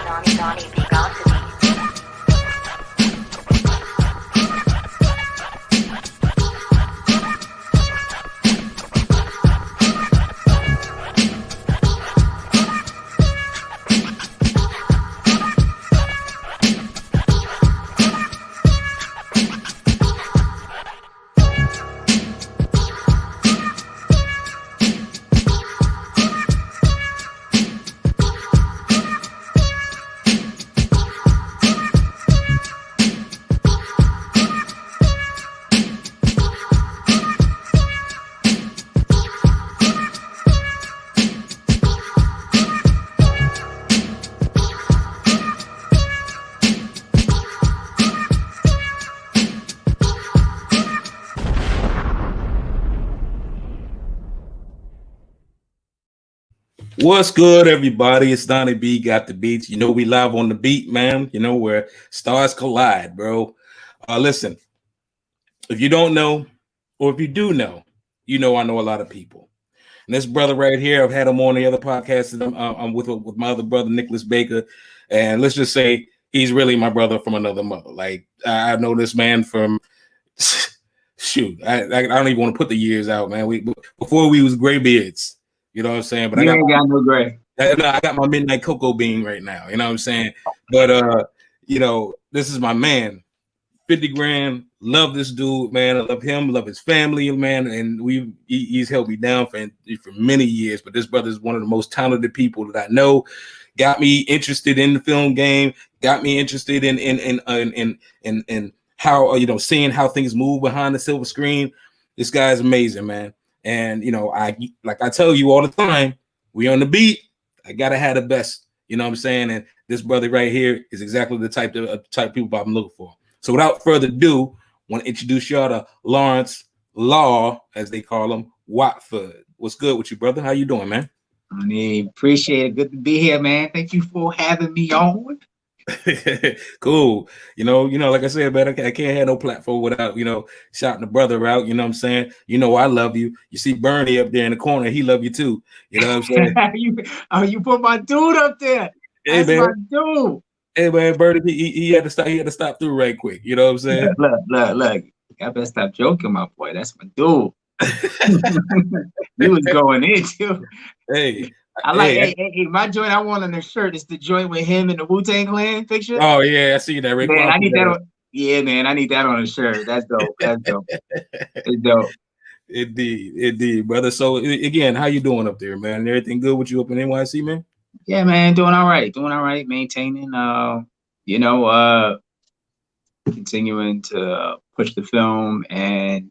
Donnie B, GotDaBeats. What's good, everybody? It's Donnie B, Got the Beats. You know we live on the beat, man. You know where stars collide, bro. Listen, if you don't know, or if you do know, you know I know a lot of people. And this brother right here, I've had him on the other podcast. I'm with my other brother, Nicholas Baker. And let's just say he's really my brother from another mother. Like, I know this man from, shoot, I don't even want to put the years out, man. Before we was gray beards. You know what I'm saying? But I got no gray. I got my midnight cocoa bean right now. You know what I'm saying? But you know, this is my man. 50 grand. Love this dude, man. I love him. Love his family, man. And he's held me down for many years. But this brother is one of the most talented people that I know. Got me interested in the film game. Got me interested in how seeing how things move behind the silver screen. This guy is amazing, man. And, you know, I tell you all the time, we on the beat. I got to have the best, you know what I'm saying? And this brother right here is exactly the type of people I'm looking for. So without further ado, I want to introduce y'all to Lawrence Law, as they call him, Watford. What's good with you, brother? How you doing, man? I appreciate it. Good to be here, man. Thank you for having me on. Cool. You know, like I said, man, I can't have no platform without, shouting the brother out. You know what I'm saying? You know, I love you. You see Bernie up there in the corner. He love you too. You know what I'm saying? you put my dude up there. Hey, that's man. my dude. Hey, man, Bernie, he had to stop. He had to stop through right quick. You know what I'm saying? Look. I better stop joking, my boy. That's my dude. You was going in too. Hey. I like, hey, my joint I want on the shirt is the joint with him and the Wu-Tang Clan picture. Oh, yeah, I see that. Rick, man, I need that on, yeah, man, I need that on the shirt. That's dope. That's dope. It's dope. Indeed, brother. So, again, how you doing up there, man? Everything good with you up in NYC, man? Yeah, man, doing all right. Maintaining, continuing to push the film and,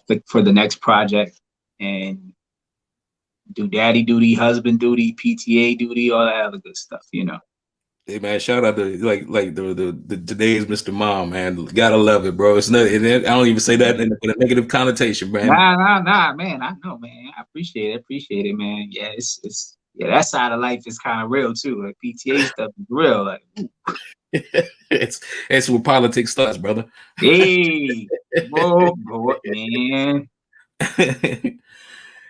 look for the next project. And do daddy duty, husband duty, PTA duty, all that other good stuff, you know. Hey man, shout out to like the today's Mr. Mom, man. Gotta love it, bro. It's not. I don't even say that in a negative connotation, man. Nah, man. I know, man. I appreciate it, man. Yeah, it's that side of life is kind of real too. Like PTA stuff is real. Like, it's where politics starts, brother. Hey, whoa, man.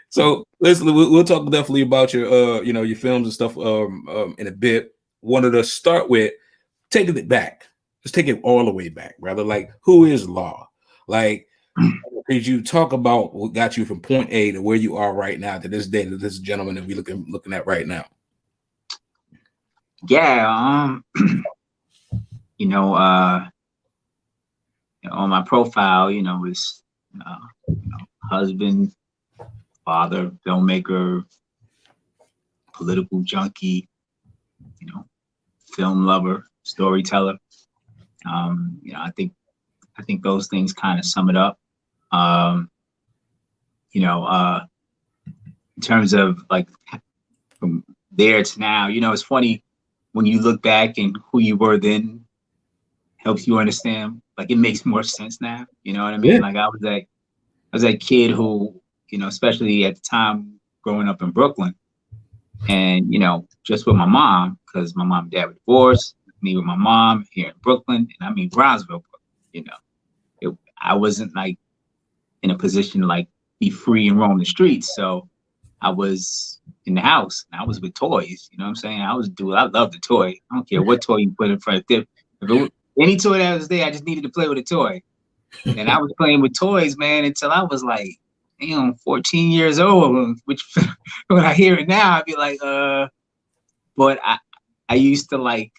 So listen, we'll talk definitely about your your films and stuff in a bit. Wanted to start with taking it back. Let's take it all the way back, brother. Like, who is Law? Like, could you talk about what got you from point A to where you are right now to this day, to this gentleman that we looking at right now? Yeah, on my profile, is husband, father, filmmaker, political junkie, film lover, storyteller. I think those things kind of sum it up. In terms of like from there to now, it's funny when you look back and who you were then helps you understand. Like it makes more sense now. You know what I mean? Yeah. Like I was that kid who, especially at the time growing up in Brooklyn, and just with my mom, because my mom and dad were divorced, me with my mom here in Brooklyn, and I mean Brownsville, Brooklyn, I wasn't like in a position to like be free and roam the streets. So I was in the house and I was with toys. You know what I'm saying? I love the toy. I don't care what toy you put in front of it. If it was, any toy that was there, I just needed to play with a toy. And I was playing with toys, man, until I was like, 14 years old. Which when I hear it now, I'd be like, but I used to like,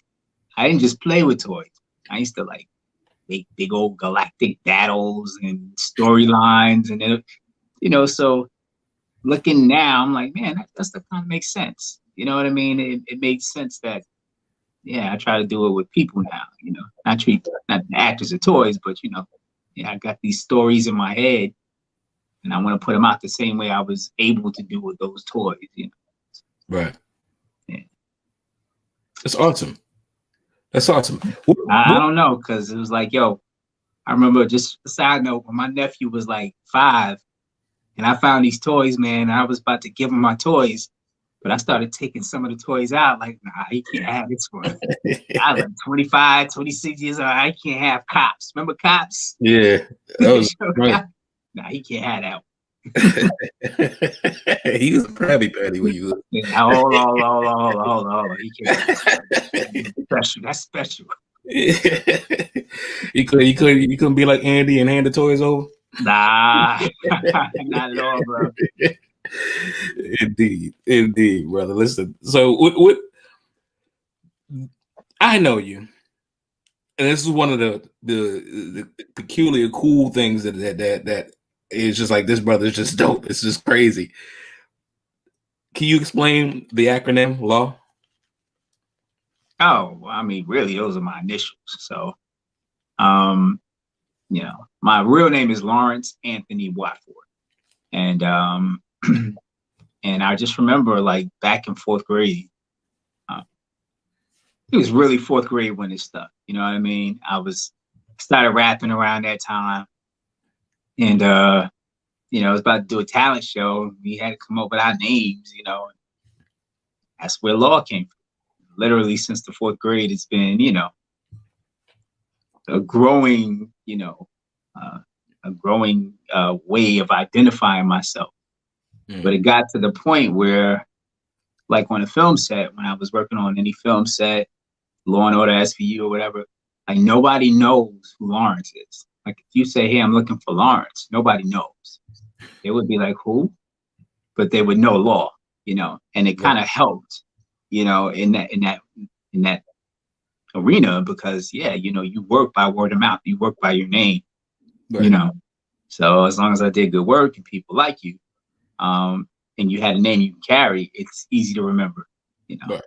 I didn't just play with toys. I used to like make big old galactic battles and storylines, and then, so looking now, I'm like, man, that stuff kind of makes sense. You know what I mean? It makes sense that, yeah, I try to do it with people now. Not treat not actors as toys, but I got these stories in my head, and I want to put them out the same way I was able to do with those toys. Right. Yeah. That's awesome. That's awesome. I don't know, because it was like, I remember, just a side note, when my nephew was like 5, and I found these toys, man, and I was about to give him my toys, but I started taking some of the toys out, like, nah, he can't have this one. I was like 25, 26 years old. I can't have Cops. Remember Cops? Yeah. That was right. Nah, he can't have that one. He was a Krabby Patty when you. Hold on. He can't. Special. That's special. You couldn't be like Andy and hand the toys over. Nah, not at all, bro. Indeed, brother. Listen. So what? I know you, and this is one of the peculiar cool things that is just like, this brother is just dope. It's just crazy. Can you explain the acronym LAW? Oh, I mean, really, those are my initials. So, my real name is Lawrence Anthony Watford, and and I just remember, like, back in 4th grade, it was really 4th grade when it stuck. You know what I mean? I started rapping around that time, and I was about to do a talent show. We had to come up with our names. That's where Law came from. Literally since the 4th grade, it's been, a growing, way of identifying myself. But it got to the point where, like on a film set, when I was working on any film set, Law Order SVU or whatever, like, nobody knows who Lawrence is. Like, if you say, hey, I'm looking for Lawrence, nobody knows. They would be like, who? But they would know Law, and it kind of helped, in that arena, because you work by word of mouth, you work by your name, right. So as long as I did good work and people like you, and you had a name you can carry, it's easy to remember. Right.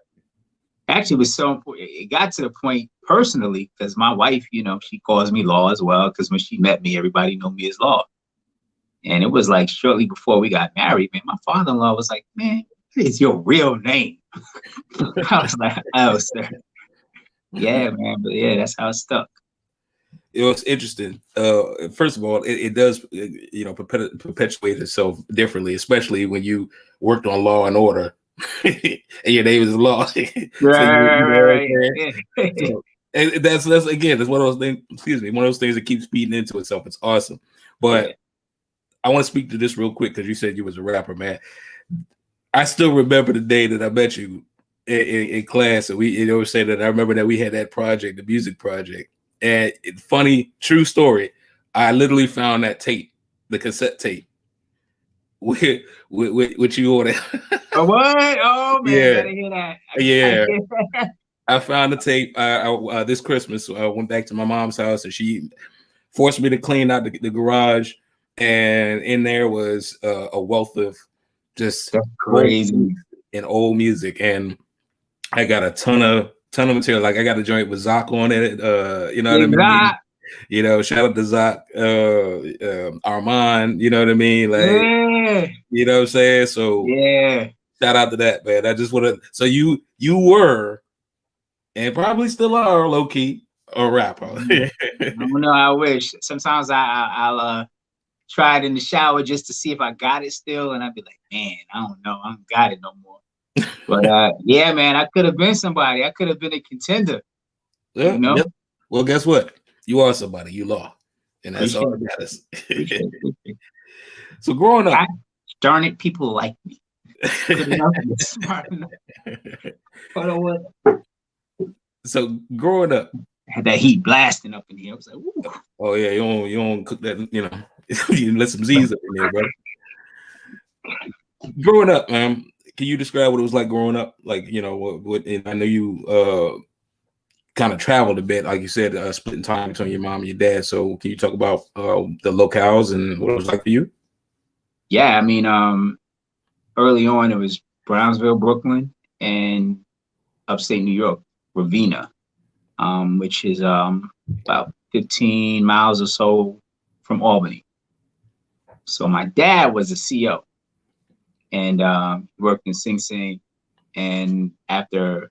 Actually, it was so important. It got to the point personally, because my wife, she calls me Law as well, because when she met me, everybody knew me as Law. And it was like shortly before we got married, man, my father-in-law was like, man, what is your real name? I was like, oh, sir. Yeah, man, but yeah, that's how it stuck. It was interesting. First of all, it does, perpetuate itself differently, especially when you worked on Law and Order, and your name is Law. Right. So, and that's again, that's one of those things. Excuse me, one of those things that keeps feeding into itself. It's awesome, but I want to speak to this real quick because you said you was a rapper, man. I still remember the day that I met you in class, and we say that I remember that we had that project, the music project. And funny, true story, I literally found that tape, the cassette tape, with you on it. Oh, what? Oh, man, yeah. gotta hear that. Yeah. I found the tape this Christmas. I went back to my mom's house, and she forced me to clean out the garage. And in there was a wealth of just crazy and old music. And I got a ton of material. Like, I got a joint with Zoc on it. You know what I mean? Shout out to Zoc, Armand, you know what I mean? Like, you know what I'm saying? So shout out to that, man. I just want to, so you were, and probably still are, low key, a rapper. I don't know, I wish. Sometimes I'll try it in the shower just to see if I got it still, and I'd be like, man, I don't know, I don't got it no more. But yeah, man, I could have been somebody. I could have been a contender. Yeah, Yep. Well, guess what? You are somebody. You Law, and that's all that matters. So growing up, darn it, people like me. good enough and smart enough. But I was, So growing up, had that heat blasting up in here. I was like, ooh. oh yeah, you don't cook that, you know, you let some Z's up in there, bro. Growing up, man, can you describe what it was like growing up? Like, you know, what and I know you kind of traveled a bit, like you said, splitting time between your mom and your dad. So can you talk about the locales and what it was like for you? Yeah, I mean, early on it was Brownsville, Brooklyn, and upstate New York, Ravenna, which is about 15 miles or so from Albany. So my dad was a CO and worked in Sing Sing. And after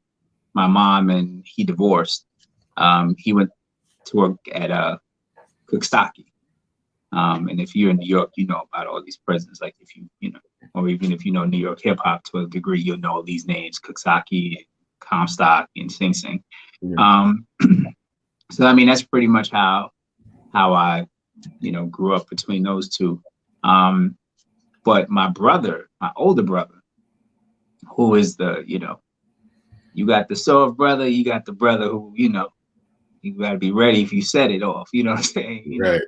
my mom and he divorced, he went to work at Cookstocky. And if you're in New York, you know about all these prisons. Like if you know, or even if you know New York hip hop to a degree, you'll know these names: Cookstocky, Comstock, and Sing Sing. Yeah. So I mean, that's pretty much how I, you know, grew up between those two. But my brother, my older brother, who is the, you know, you got the soft brother, you got the brother who, you know, you got to be ready if you set it off. You know what I'm saying? You right.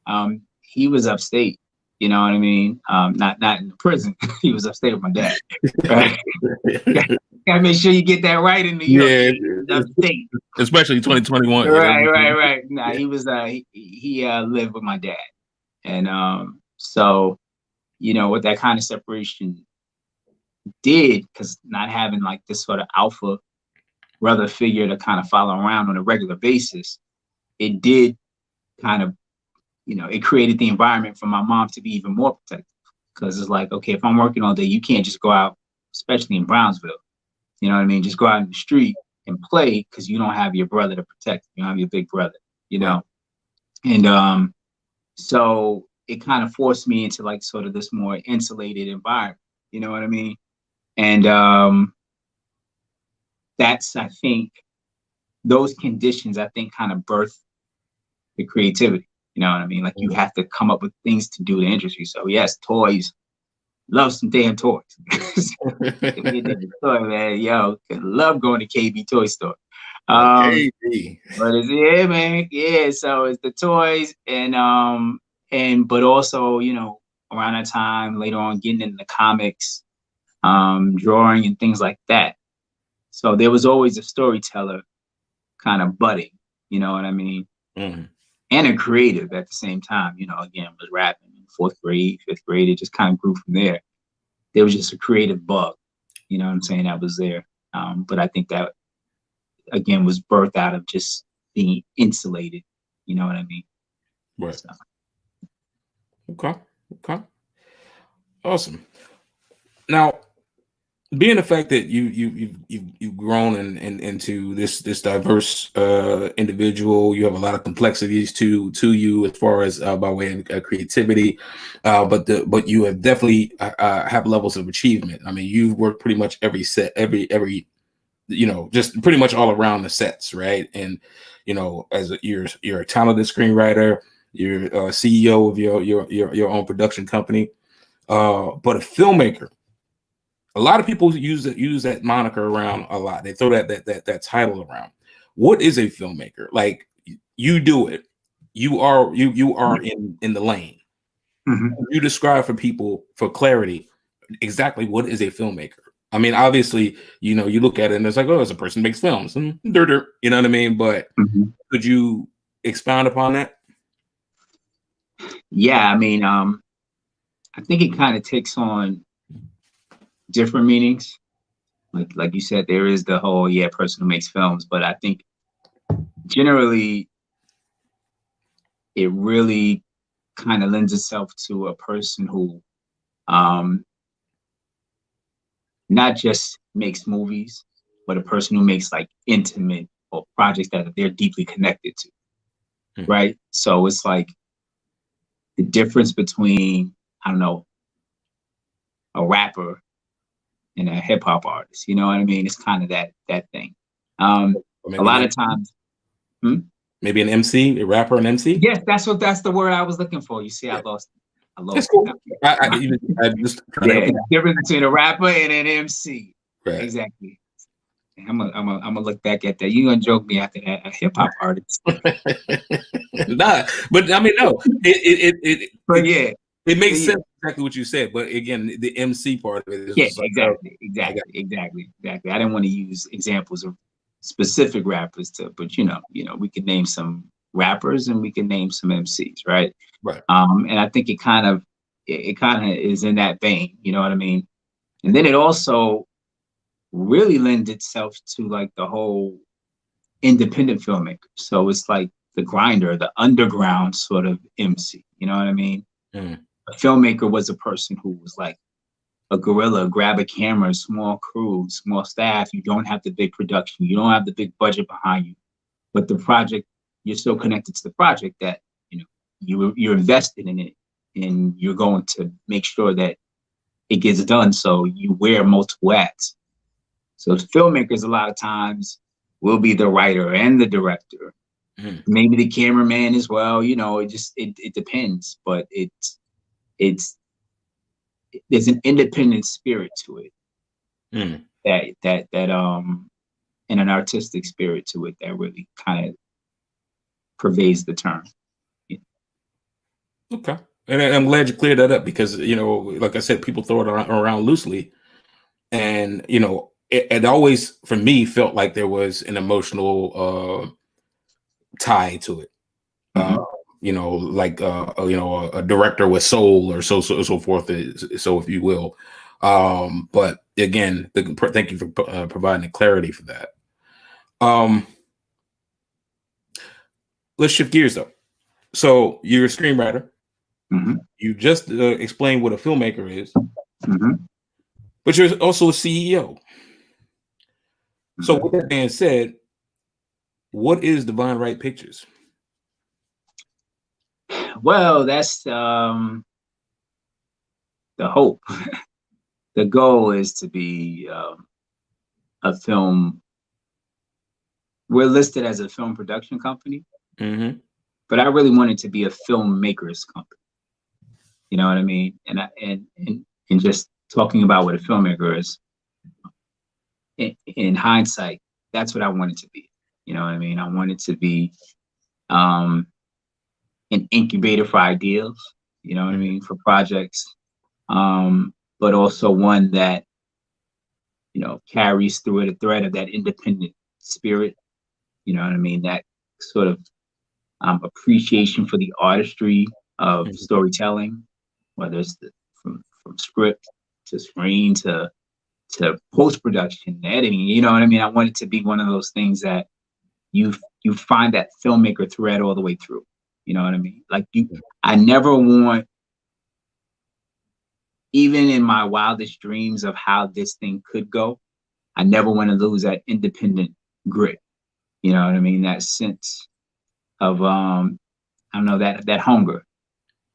know? He was upstate. You know what I mean? Not in the prison. He was upstate with my dad. Right? Gotta make sure you get that right in New York. Yeah, upstate, especially 2021. Right, you know? right. Nah, he was. He lived with my dad, and so you know what that kind of separation did, because not having like this sort of alpha brother figure to kind of follow around on a regular basis, it did kind of, you know, it created the environment for my mom to be even more protective. Because it's like, okay, if I'm working all day, you can't just go out, especially in Brownsville, you know what I mean? Just go out in the street and play because you don't have your brother to protect. You don't have your big brother, you know? And so it kind of forced me into like sort of this more insulated environment, you know what I mean? And that's, I think, those conditions, I think, kind of birth the creativity. You know what I mean? Like you have to come up with things to do to interest you. So yes, toys. Love some damn toys. Toy, man, yo, love going to KB Toy Store. But it's, yeah, man, yeah. So it's the toys and but also, you know, around that time later on getting into the comics, drawing and things like that. So there was always a storyteller kind of budding, you know what I mean? Mm-hmm. And a creative at the same time, you know, again, was rapping in 4th grade, 5th grade. It just kind of grew from there. There was just a creative bug, you know what I'm saying, that was there. But I think that, again, was birthed out of just being insulated, you know what I mean? Right. So. Okay. Awesome. Now, being the fact that you've grown into this diverse individual, you have a lot of complexities to you as far as by way of creativity, but you have definitely have levels of achievement. I mean, you've worked pretty much every set, every you know, just pretty much all around the sets, right? And you know, you're a talented screenwriter, you're a CEO of your own production company, but a filmmaker. A lot of people use that moniker around a lot. They throw that title around. What is a filmmaker? Like, you do it. You are in the lane. Mm-hmm. You describe for people for clarity exactly what is a filmmaker. I mean, obviously, you know, you look at it and it's like, oh, it's a person who makes films and you know what I mean? But could you expound upon that? Yeah, I mean, I think it kind of takes on different meanings. Like you said, there is the whole person who makes films, but I think generally it really kind of lends itself to a person who not just makes movies, but a person who makes like intimate or projects that they're deeply connected to, right? So it's like the difference between, I don't know, a rapper and a hip hop artist, you know what I mean? It's kind of that thing. A lot of times, maybe an MC, a rapper, an MC. Yes, that's the word I was looking for. You see, I lost I love That's cool. I just trying to yeah, help the difference between a rapper and an MC. Right. Exactly. I'm gonna look back at that. You gonna joke me after that? A hip hop artist. Nah, but I mean, no, But yeah, it makes yeah. sense exactly what you said. But again, the MC part of it is Yeah, just like, exactly. I didn't want to use examples of specific rappers but we could name some rappers and we can name some MCs, right? right. And I think it kind of is in that vein, you know what I mean? And then it also really lends itself to like the whole independent filmmaker. So it's like the grinder, the underground sort of MC, you know what I mean? Mm. A filmmaker was a person who was like a guerrilla, grab a camera, small crew, small staff. You don't have the big production. You don't have the big budget behind you. But the project, you're so connected to the project that, you're invested in it and you're going to make sure that it gets done. So you wear multiple hats. So filmmakers a lot of times will be the writer and the director, maybe the cameraman as well. It depends, but there's an independent spirit to it that and an artistic spirit to it that really kind of pervades the term. Okay. And I'm glad you cleared that up because, like I said, people throw it around loosely. And, it always, for me, felt like there was an emotional tie to it. Like, a director with soul or so forth, so if you will. But again, thank you for providing the clarity for that. Let's shift gears though. So you're a screenwriter. You just explained what a filmmaker is, but you're also a CEO. So with that being said, what is Divine Right Pictures? Well, that's the hope. The goal is to be a film. We're listed as a film production company, but I really wanted to be a filmmakers company. You know what I mean? And just talking about what a filmmaker is, in hindsight, that's what I wanted to be. You know what I mean? I wanted to be an incubator for ideas, you know what I mean, for projects, but also one that, carries through it a thread of that independent spirit, you know what I mean, that sort of appreciation for the artistry of storytelling, whether it's from script to screen to post-production, editing, you know what I mean? I want it to be one of those things that you find that filmmaker thread all the way through. You know what I mean? Like I never want, even in my wildest dreams of how this thing could go, I never want to lose that independent grit. You know what I mean? That sense of I don't know, that hunger.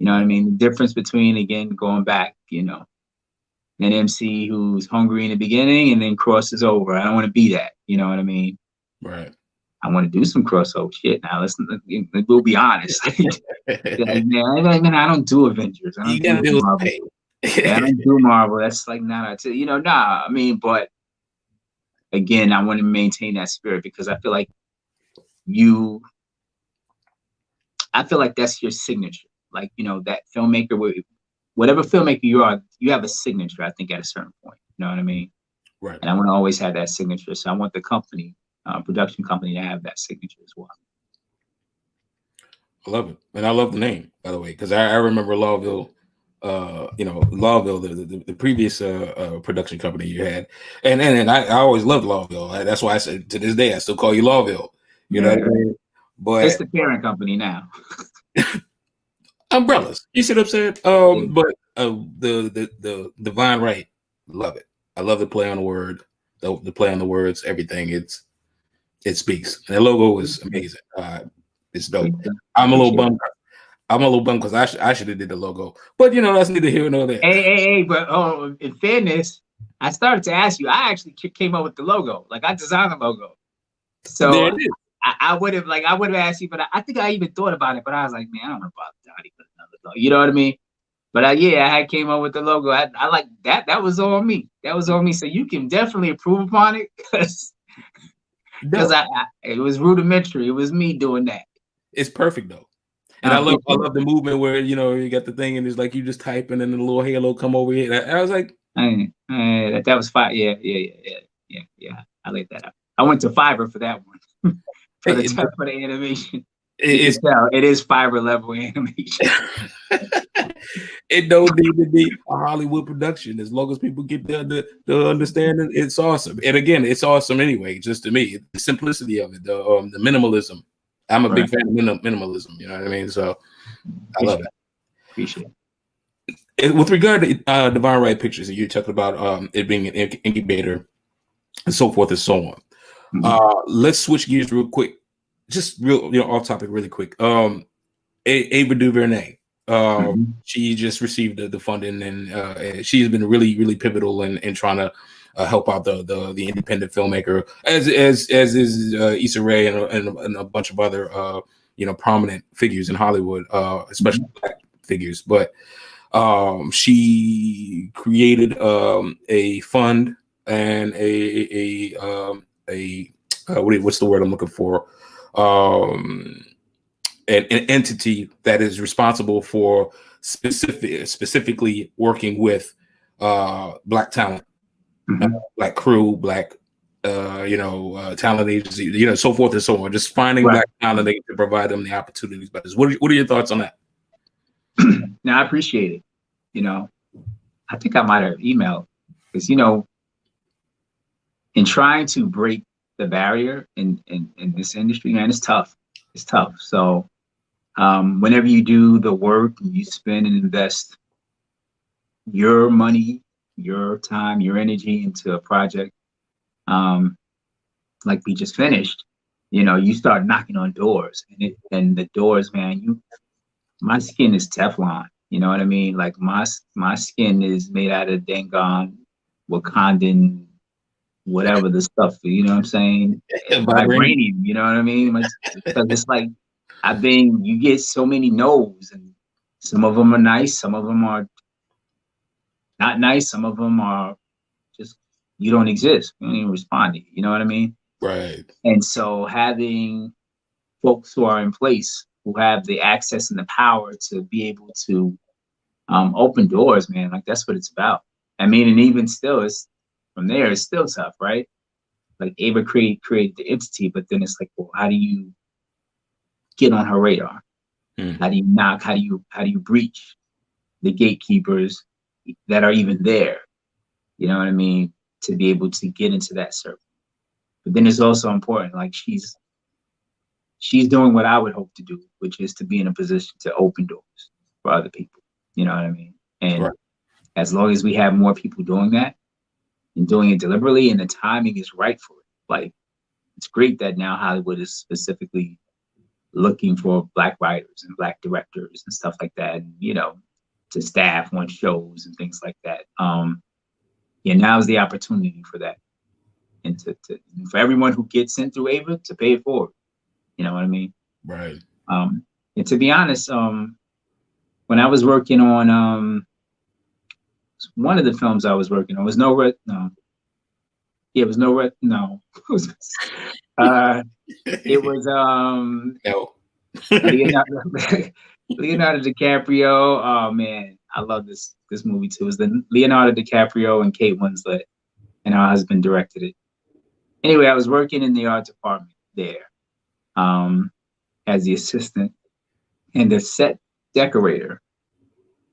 You know what I mean? The difference between, again, going back, an MC who's hungry in the beginning and then crosses over. I don't want to be that. You know what I mean? Right. I want to do some crossover shit now. We'll be honest. Man, I don't do Avengers. I don't do Marvel. I don't do Marvel. That's like not, I mean, but again, I want to maintain that spirit because I feel like that's your signature. Like, that filmmaker, whatever filmmaker you are, you have a signature, I think, at a certain point. You know what I mean? Right. And I want to always have that signature. So I want the company, production company, to have that signature as well. I love it. And I love the name, by the way, because I remember Lawville, Lawville, the previous production company you had. And I always loved Lawville. That's why I said, to this day, I still call you Lawville. You know what I mean? But it's the parent company now. umbrellas. You see what I'm saying? But the Divine Right, love it. I love the play on the word, the play on the words, everything. It speaks. And the logo is amazing. It's dope. I'm a little bummed because I should have did the logo, but that's neither here nor there. Hey, but in fairness, I started to ask you. I actually came up with the logo. Like, I designed the logo, so I would have asked you, but I think I even thought about it. But I was like, man, I don't know about Donnie, but another logo. You know what I mean? But yeah, I had came up with the logo. I like that. That was all me. That was all me. So you can definitely improve upon it because No, it was rudimentary. It was me doing that. it's perfect though. And I love the movement where you got the thing and it's like you just type and then the little halo come over here. I was like, that was fire. Yeah. I laid that out. I went to Fiverr for that one for the animation. It's tell it is Fiverr level animation. It don't need to be a Hollywood production as long as people get the understanding. It's awesome. And again, it's awesome anyway. Just to me, the simplicity of it, the minimalism. I'm a big fan of minimalism. You know what I mean? So I love it. Appreciate it. With regard to Divine Right Pictures, you talked about it being an incubator and so forth and so on. Mm-hmm. Let's switch gears real quick. Just real, off topic, really quick. Ava DuVernay. She just received the funding, and she's been really, really pivotal in trying to help out the independent filmmaker, as is Issa Rae and a bunch of other prominent figures in Hollywood, especially Black figures. But she created a fund and what's the word I'm looking for? An entity that is responsible for specifically working with Black talent, Black crew, Black talent agency, so forth and so on. Just finding Black talent to provide them the opportunities. But what are your thoughts on that? Now, I appreciate it. I think I might have emailed because in trying to break the barrier in this industry, man, it's tough. It's tough. So whenever you do the work, you spend and invest your money, your time, your energy into a project, like we just finished, you start knocking on doors, and the doors, man, my skin is Teflon. You know what I mean? Like my skin is made out of Dangon, Wakandan, whatever the stuff. You know what I'm saying? Vibranium. You know what I mean? Because it's like you get so many no's, and some of them are nice, some of them are not nice, some of them are just you don't exist. You don't even respond to you. You know what I mean? Right. And so having folks who are in place who have the access and the power to be able to open doors, man, like that's what it's about. I mean, and even still, it's from there, it's still tough, right? Like Ava created the entity, but then it's like, well, how do you get on her radar? How do you knock? How do you breach the gatekeepers that are even there? You know what I mean? To be able to get into that circle. But then it's also important, like she's doing what I would hope to do, which is to be in a position to open doors for other people. You know what I mean? And as long as we have more people doing that and doing it deliberately, and the timing is right for it. Like, it's great that now Hollywood is specifically looking for Black writers and Black directors and stuff like that, and, to staff on shows and things like that. Now's the opportunity for that. And for everyone who gets in through Ava to pay it forward. You know what I mean? Right. And to be honest, when I was working on one of the films I was working on, it was Leonardo DiCaprio. Oh man, I love this movie too. It was the Leonardo DiCaprio and Kate Winslet, and her husband directed it. Anyway, I was working in the art department there as the assistant, and the set decorator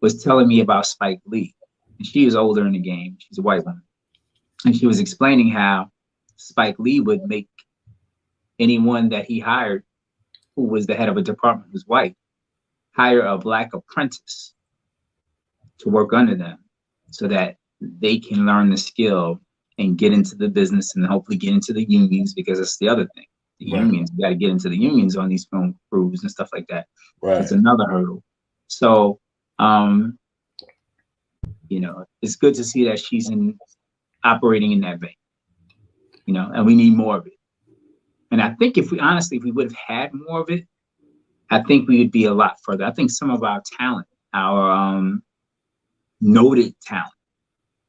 was telling me about Spike Lee. And she is older in the game. She's a white woman. And she was explaining how Spike Lee would make anyone that he hired, who was the head of a department who's white, hire a Black apprentice to work under them so that they can learn the skill and get into the business and hopefully get into the unions, because that's the other thing. The unions, you got to get into the unions on these film crews and stuff like that. Right. It's another hurdle. So, it's good to see that she's operating in that vein, and we need more of it. And I think if we would have had more of it, I think we would be a lot further. I think some of our talent, our noted talent.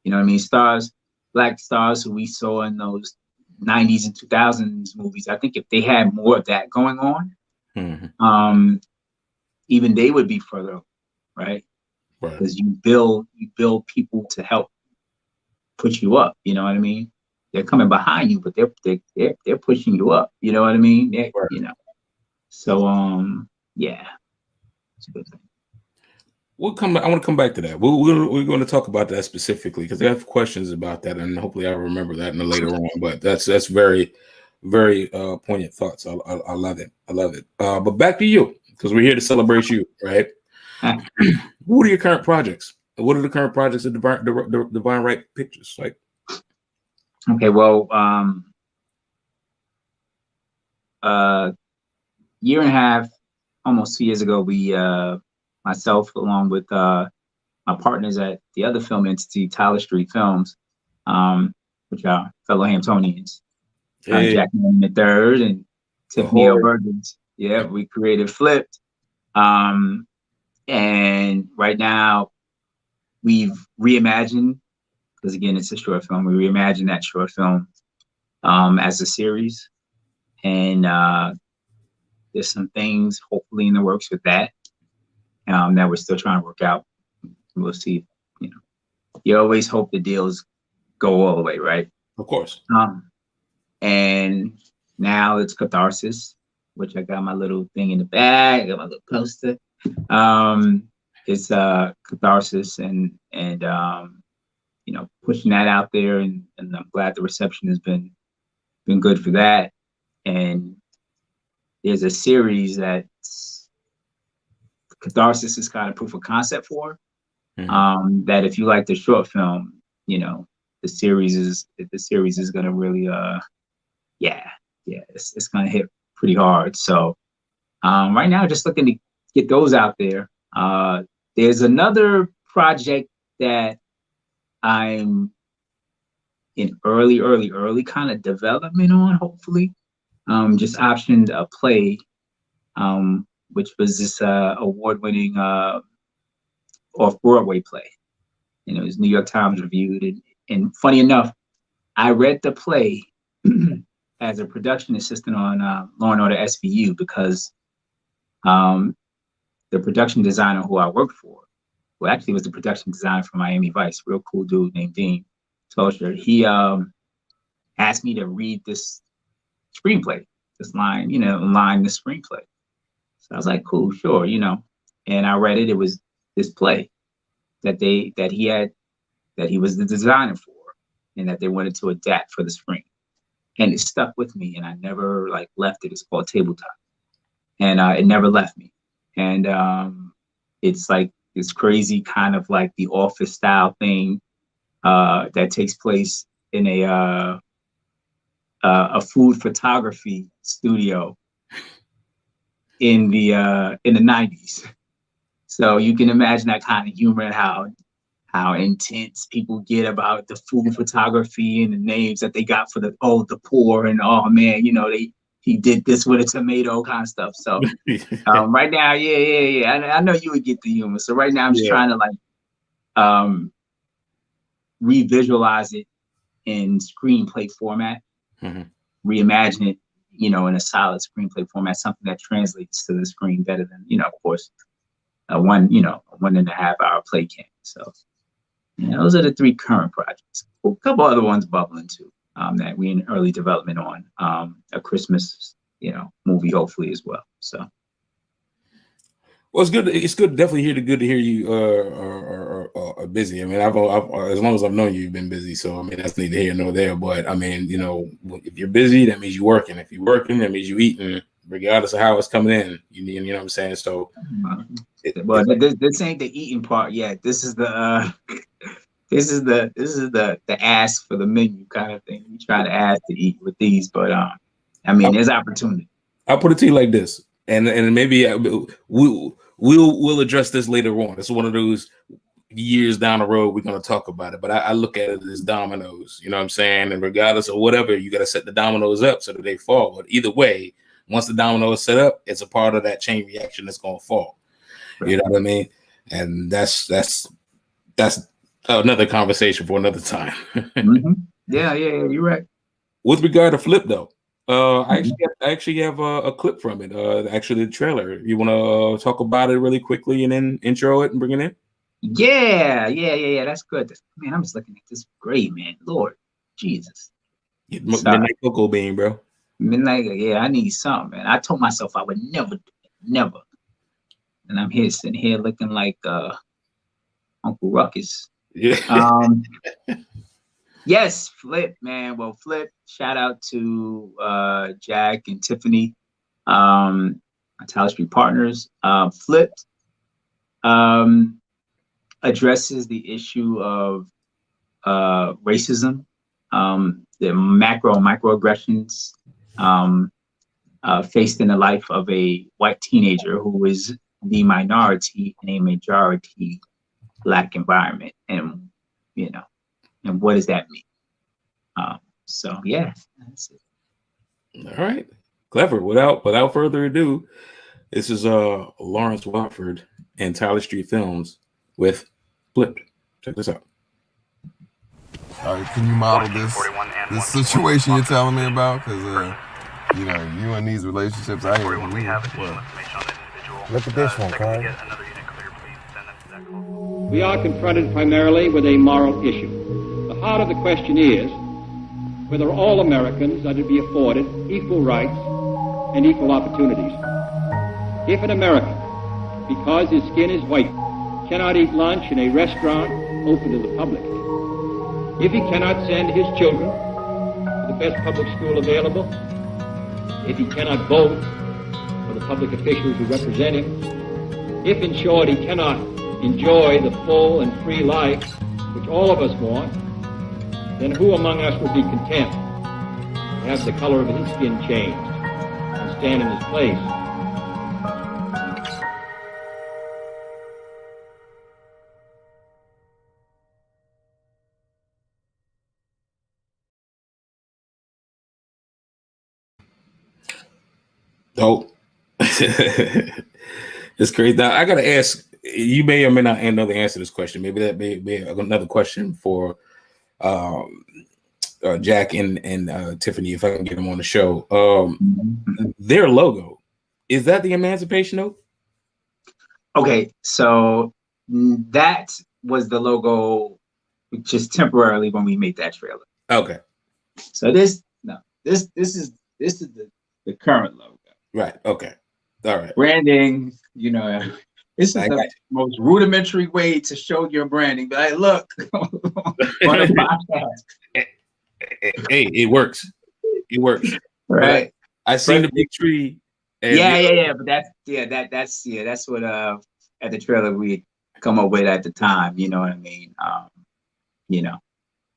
You know what I mean? Stars, black stars who we saw in those 90s and 2000s movies. I think if they had more of that going on, even they would be further, right? Because you build people to help push you up. You know what I mean? They're coming behind you, but they're pushing you up. You know what I mean? You know. So yeah, it's a good thing. I want to come back to that. We're going to talk about that specifically because I have questions about that, and hopefully I'll remember that in the later on. But that's very, very poignant thoughts. I love it. I love it. But back to you, because we're here to celebrate you, right? What are your current projects? What are the current projects of Divine Right Pictures like? Okay, well, year and a half, almost 2 years ago, we myself along with my partners at the other film entity, Tyler Street Films, which are fellow Hamptonians, Jack Manning III and Tiffany L. Burgess. Yeah, we created Flipped. And right now we've reimagined, because again, it's a short film. We reimagined that short film as a series. And there's some things hopefully in the works with that that we're still trying to work out. We'll see. You know, you always hope the deals go all the way, right? Of course. And now it's Catharsis, which I got my little thing in the bag. I got my little poster. It's Catharsis and you know, pushing that out there, and I'm glad the reception has been good for that. And there's a series that Catharsis is kind of proof of concept for. That if you like the short film, you know, the series is gonna really it's gonna hit pretty hard. So right now, just looking to get those out there. There's another project that I'm in early kind of development on, hopefully. Just optioned a play, which was this award-winning off-Broadway play. You know, it was New York Times reviewed. And funny enough, I read the play as a production assistant on Law Order SVU because the production designer who I worked for, who actually was the production designer for Miami Vice, real cool dude named Dean Tosher, he asked me to read this screenplay, this line the screenplay. So I was like, cool, sure, you know. And I read it. It was this play that he was the designer for, and that they wanted to adapt for the screen. And it stuck with me, and I never left it. It's called Tabletop, and it never left me. And it's like this crazy kind of like The Office style thing that takes place in a food photography studio in the 90s. So you can imagine that kind of humor and how intense people get about the food photography and the names that they got for the poor, and oh man, you know, he did this with a tomato kind of stuff. So right now, I know you would get the humor. So right now I'm just trying to re-visualize it in screenplay format, reimagine it, you know, in a solid screenplay format, something that translates to the screen better than, you know, of course, a 1.5 hour play can. So those are the 3 current projects. A couple other ones bubbling too, that we in early development on. A Christmas, movie hopefully as well. So. Well, it's good. It's good. Definitely good to hear you are busy. I mean, I've as long as I've known you, you've been busy. So I mean, that's neither here nor there. But I mean, you know, if you're busy, that means you're working. If you're working, that means you're eating, regardless of how it's coming in. You know what I'm saying? So, this ain't the eating part yet. This is the this is the ask for the menu kind of thing. We try to ask to eat with these, but I mean, there's opportunity. I'll put it to you like this, and maybe we'll address this later on. It's one of those years down the road we're going to talk about it, but I look at it as dominoes. You know what I'm saying? And regardless of whatever, you got to set the dominoes up so that they fall. But either way, once the domino is set up, it's a part of that chain reaction that's going to fall. Right. You know what I mean? And that's that's another conversation for another time. Yeah, you're right. With regard to Flip, though, I actually have a clip from it. Actually, the trailer. You want to talk about it really quickly and then intro it and bring it in? Yeah. That's good. Man, I'm just looking at this. Great, man. Lord Jesus. Midnight Cocoa Bean, bro. Midnight. Yeah, I need something, man. I told myself I would never do it. Never. And I'm here sitting here looking like Uncle Ruckus. Yeah. Yes, Flip, man. Well, Flip, shout out to Jack and Tiffany, my Tyler Street partners. Flip addresses the issue of racism, the macro and microaggressions faced in the life of a white teenager who is the minority in a majority Black environment, and and what does that mean? So yeah, that's it. All right, clever. Without further ado, this is Lawrence Watford and Tyler Street Films with Flipped. Check this out. All right, can you model this situation you're telling me about? Because you in these relationships, I hear we have additional information on this individual. Look at this one, Carl. We are confronted primarily with a moral issue. The heart of the question is whether all Americans are to be afforded equal rights and equal opportunities. If an American, because his skin is white, cannot eat lunch in a restaurant open to the public, if he cannot send his children to the best public school available, if he cannot vote for the public officials who represent him, if in short he cannot enjoy the full and free life which all of us want, then who among us would be content to have the color of his skin changed and stand in his place? Oh, it's crazy. Now I gotta ask. You may or may not know the answer to this question. Maybe that may be another question for Jack and Tiffany, if I can get them on the show. Their logo, is that the Emancipation Oath? Okay, so that was the logo just temporarily when we made that trailer. Okay. So this is the current logo. Right. Okay. All right. Branding, this is the most rudimentary way to show your branding. But hey, look, hey, it works. It works. Right. I seen the big tree. Yeah. But that's what at the trailer we come up with at the time. You know what I mean? And,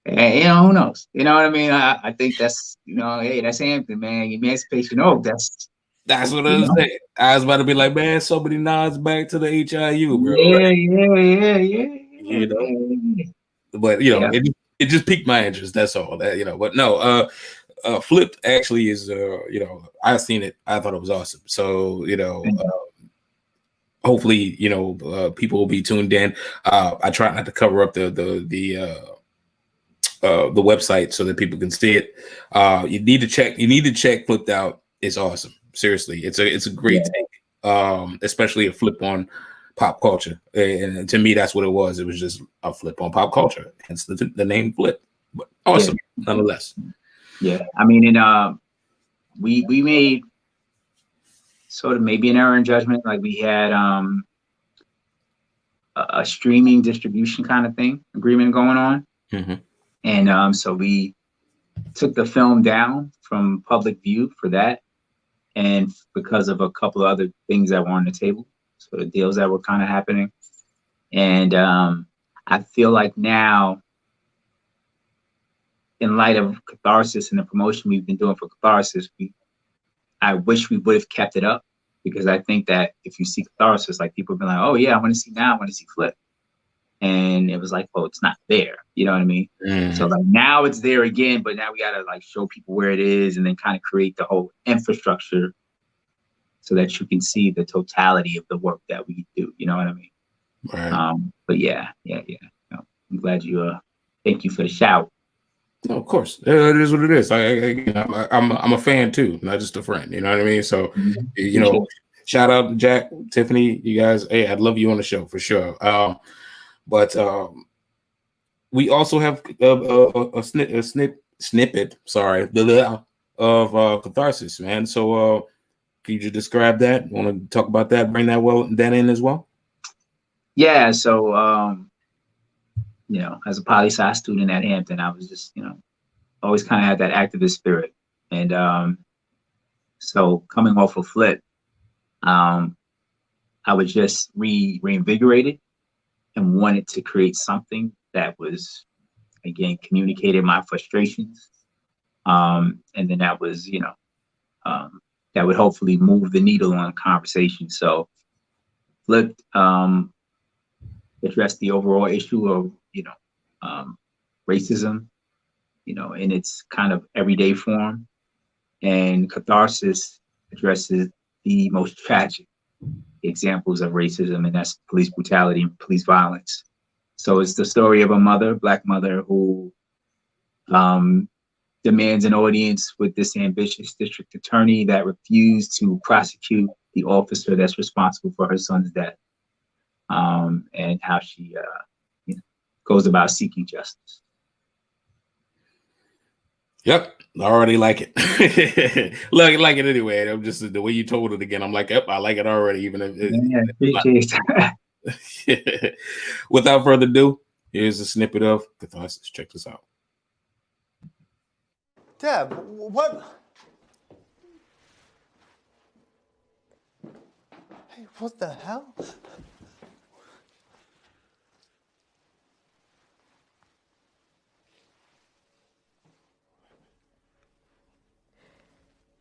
who knows? You know what I mean? I think that's hey, that's Hampton, man. Emancipation. Oh, that's what I was saying. I was about to be like, man, somebody nods back to the HIU, bro. Yeah. But it just piqued my interest. That's all. That But no, Flipped actually is I seen it. I thought it was awesome. So hopefully people will be tuned in. I try not to cover up the website so that people can see it. You need to check Flipped out. It's awesome. Seriously, it's a great take, especially a flip on pop culture. And to me, that's what it was. It was just a flip on pop culture, hence the name Flip. But awesome, nonetheless. Yeah, I mean, and we made sort of maybe an error in judgment. Like we had a streaming distribution kind of thing agreement going on, and so we took the film down from public view for that. And because of a couple of other things that were on the table, sort of deals that were kind of happening. And I feel like now, in light of Catharsis and the promotion we've been doing for Catharsis, I wish we would have kept it up, because I think that if you see Catharsis, like people have been like, oh yeah, I want to see Flip. And it was like, well, it's not there. You know what I mean? So like now it's there again, but now we gotta like show people where it is and then kind of create the whole infrastructure so that you can see the totality of the work that we do. You know what I mean? Right. But yeah. I'm glad you thank you for the shout. No, of course, it is what it is. I'm a fan too, not just a friend. You know what I mean? So, you know, shout out to Jack, Tiffany, you guys. Hey, I'd love you on the show for sure. But we also have a snippet. Sorry, of catharsis, man. So, can you just describe that? Want to talk about that? Bring that in as well. Yeah. So, you know, as a poli-sci student at Hampton, I was just, you know, always kind of had that activist spirit. And so coming off of Flip, I was just reinvigorated and wanted to create something that was, again, communicated my frustrations. And then that was, you know, that would hopefully move the needle on conversation. So Flip addressed the overall issue of, you know, racism, you know, in its kind of everyday form. And Catharsis addresses the most tragic examples of racism, and that's police brutality and police violence. So it's the story of a mother, Black mother, who demands an audience with this ambitious district attorney that refused to prosecute the officer that's responsible for her son's death, and how she you know, goes about seeking justice. Yep, I already like it. like it anyway. I'm just the way you told it again. I'm like, yep, I like it already. Even if without further ado, here's a snippet of Catharsis. Check this out. Deb, what? Hey, what the hell?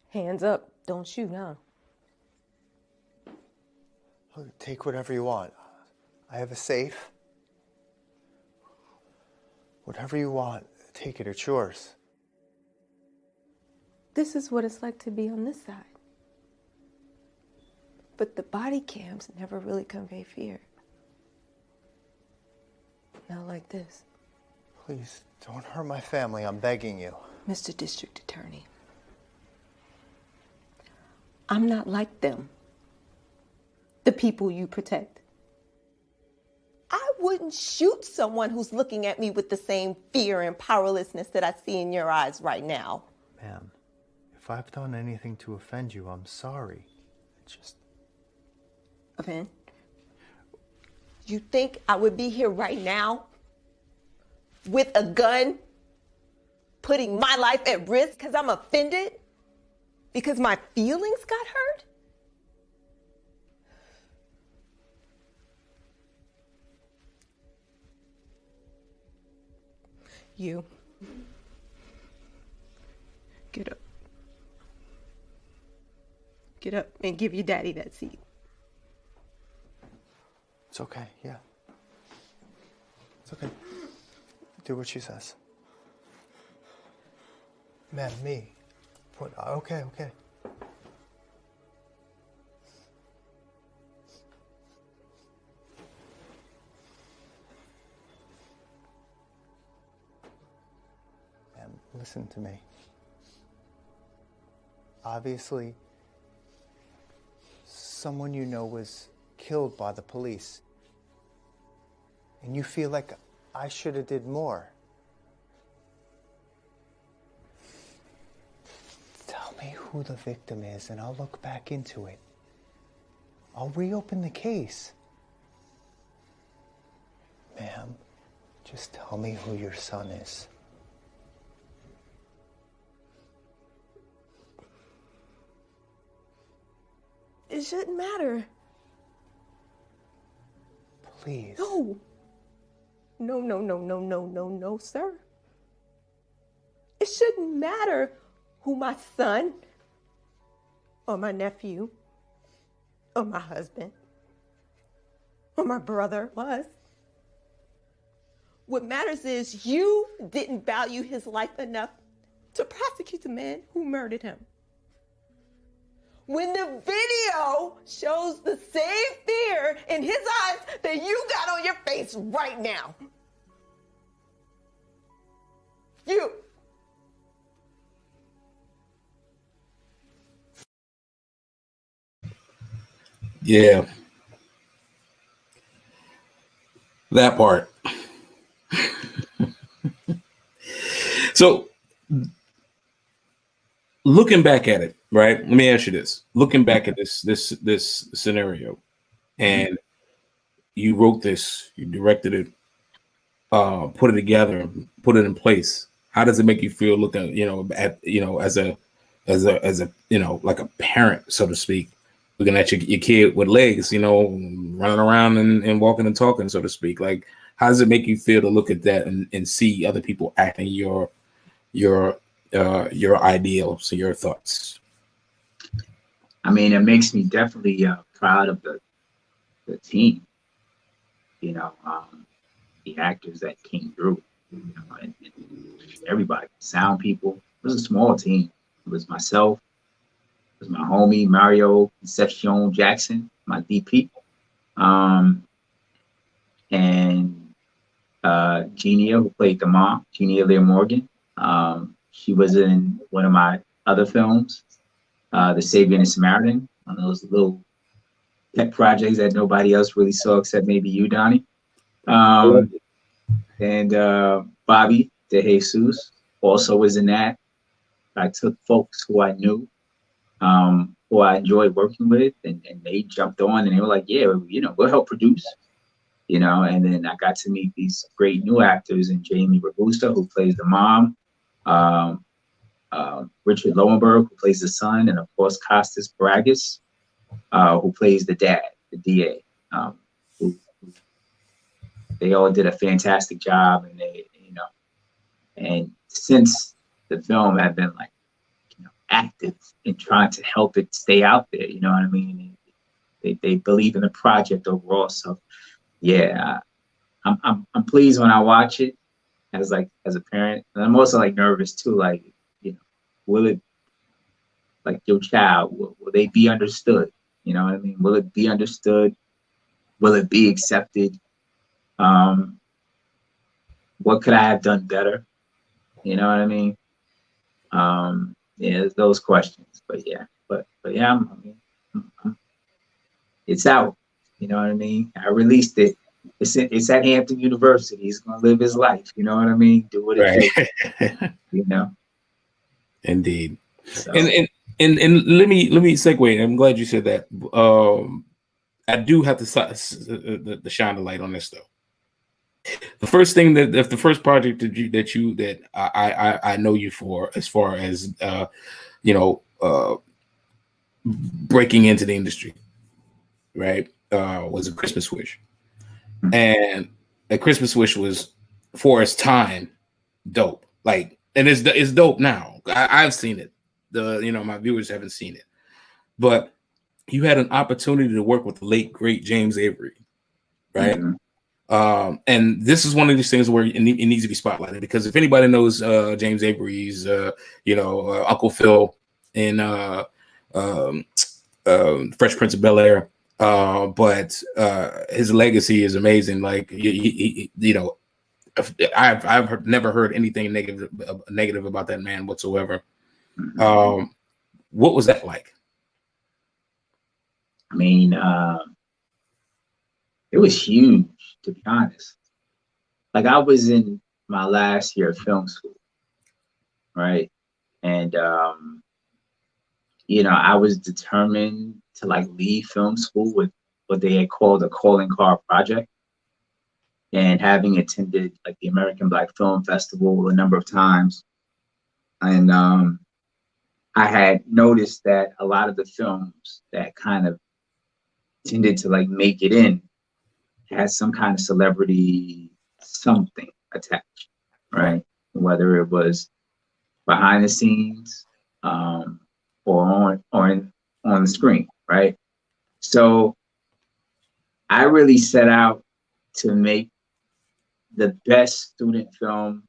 Hands up, don't shoot, huh? Look, take whatever you want. I have a safe. Whatever you want, take it, it's yours. This is what it's like to be on this side. But the body cams never really convey fear. Not like this. Please, don't hurt my family, I'm begging you. Mr. District Attorney, I'm not like them. The people you protect. I wouldn't shoot someone who's looking at me with the same fear and powerlessness that I see in your eyes right now. Ma'am, if I've done anything to offend you, I'm sorry. Just... Offend? You think I would be here right now with a gun, putting my life at risk because I'm offended? Because my feelings got hurt? You. Get up. Get up and give your daddy that seat. It's okay, yeah. It's okay. Do what she says. Ma'am, me. Okay. Ma'am, listen to me. Obviously, someone you know was killed by the police. And you feel like I should have did more. Tell me who the victim is and I'll look back into it. I'll reopen the case. Ma'am, just tell me who your son is. It shouldn't matter. Please. No, sir. It shouldn't matter who my son, or my nephew, or my husband, or my brother was. What matters is you didn't value his life enough to prosecute the man who murdered him. When the video shows the same fear in his eyes that you got on your face right now. You. Yeah. That part. So looking back at it, right? Let me ask you this. Looking back at this scenario, and you wrote this, you directed it, put it together, put it in place. How does it make you feel looking, at as a like a parent, so to speak, looking at your kid with legs, running around and walking and talking, so to speak? Like, how does it make you feel to look at that and see other people acting your ideals, your thoughts? I mean, it makes me definitely proud of the team, the actors that came through, and everybody, sound people. It was a small team. It was myself, it was my homie Mario Concepcion Jackson, my DP, and Genia, who played the mom, Genia Lear Morgan. She was in one of my other films, The Savior and the Samaritan, on those little pet projects that nobody else really saw except maybe you, Donnie. And Bobby De Jesus also was in that. I took folks who I knew, who I enjoyed working with, and they jumped on and they were like, yeah, we'll help produce. And then I got to meet these great new actors, and Jamie Robusta, who plays the mom, Richard Lowenberg, who plays the son, and of course Costas Bragas, who plays the dad, the DA. They all did a fantastic job, and and since the film had been active in trying to help it stay out there, you know what I mean? They believe in the project overall. So yeah, I'm pleased when I watch it as a parent, and I'm also nervous too. Will it, your child, will they be understood? You know what I mean? Will it be understood? Will it be accepted? What could I have done better? You know what I mean? Yeah, those questions. But yeah, it's out. You know what I mean? I released it. It's at Hampton University. He's gonna live his life. You know what I mean? Do what it takes. Indeed. So. And let me segue. I'm glad you said that. I do have to shine the light on this though. The first thing the first project that I know you for, as far as breaking into the industry, right? Was A Christmas Wish, and A Christmas Wish was, for its time, dope. And it's dope now. I've seen it. My viewers haven't seen it, but you had an opportunity to work with the late great James Avery, right? Mm-hmm. And this is one of these things where it needs to be spotlighted, because if anybody knows James Avery's, Uncle Phil in Fresh Prince of Bel-Air, but his legacy is amazing. I've never heard anything negative about that man whatsoever. What was that like? I mean, it was huge, to be honest. I was in my last year of film school, right? And I was determined to leave film school with what they had called a calling card project. And having attended the American Black Film Festival a number of times, and I had noticed that a lot of the films that kind of tended to make it in had some kind of celebrity something attached, right? Whether it was behind the scenes, or on the screen, right? So I really set out to make the best student film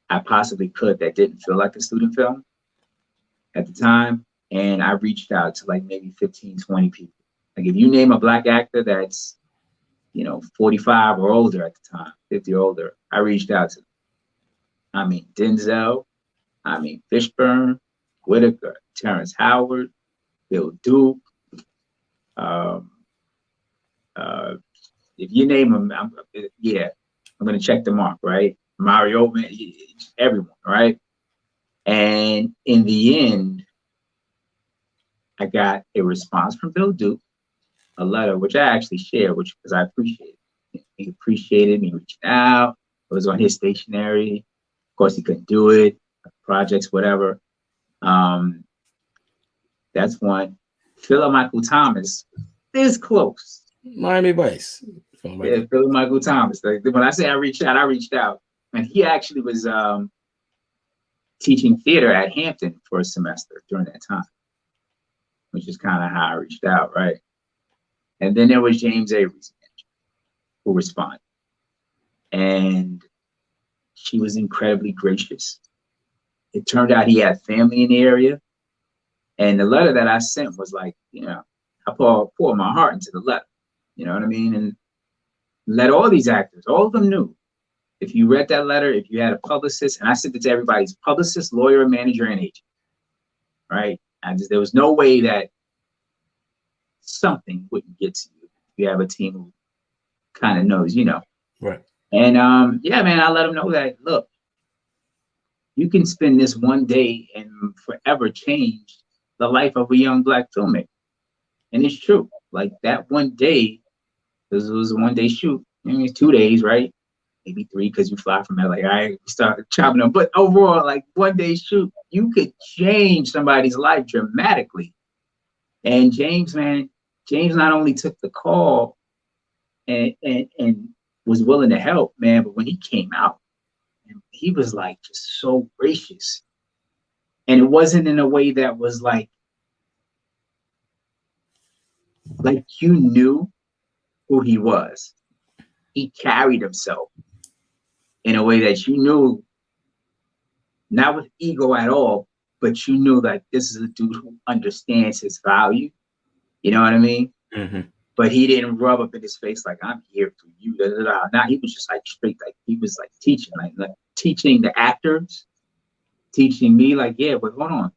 I possibly could that didn't feel like a student film at the time. And I reached out to maybe 15, 20 people. If you name a Black actor that's 45 or older at the time, 50 or older, I reached out to I mean Denzel, I mean Fishburne, Whitaker, Terrence Howard, Bill Duke. If you name them, I'm going to check the mark, right? Mario, everyone, right? And in the end, I got a response from Bill Duke, a letter, which I actually shared, because I appreciated it. He appreciated me reaching out. It was on his stationery. Of course, he couldn't do it, projects, whatever. That's one. Philip Michael Thomas is close. Miami Vice. Yeah, Philip Michael Thomas. Like, when I say I reached out. And he actually was teaching theater at Hampton for a semester during that time, which is kind of how I reached out, right? And then there was James Avery's manager, who responded. And she was incredibly gracious. It turned out he had family in the area. And the letter that I sent was like, I poured my heart into the letter. You know what I mean? And let all these actors, all of them knew. If you read that letter, if you had a publicist, and I sent it to everybody's publicist, lawyer, manager, and agent, right? There was no way that something wouldn't get to you if you have a team who kind of knows, Right. And yeah, man, I let them know that, look, you can spend this one day and forever change the life of a young Black filmmaker. And it's true. Like that one day, because it was a one-day shoot. I mean, it's 2 days, right? Maybe 3, because you fly from LA. I started chopping them. But overall, like one-day shoot, you could change somebody's life dramatically. And James not only took the call and was willing to help, man, but when he came out, he was like just so gracious. And it wasn't in a way that was like you knew who he was. He carried himself in a way that you knew, not with ego at all, but you knew that this is a dude who understands his value. You know what I mean? Mm-hmm. But he didn't rub up in his face like, I'm here for you. Da, da, da. Now he was just like straight, like he was like teaching, like teaching the actors, teaching me, like, yeah, but hold on,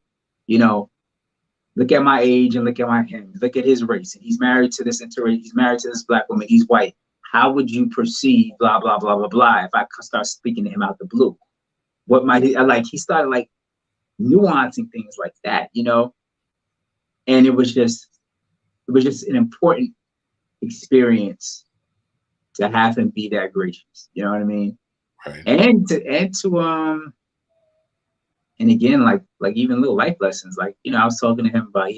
look at my age and look at him, look at his race, and he's married to this he's married to this Black woman, he's white. How would you perceive blah blah blah blah blah if I start speaking to him out the blue? What might he like? He started like nuancing things like that, and it was just an important experience to have him be that gracious. You know what I mean? Right. And again, like even little life lessons, like, I was talking to him about,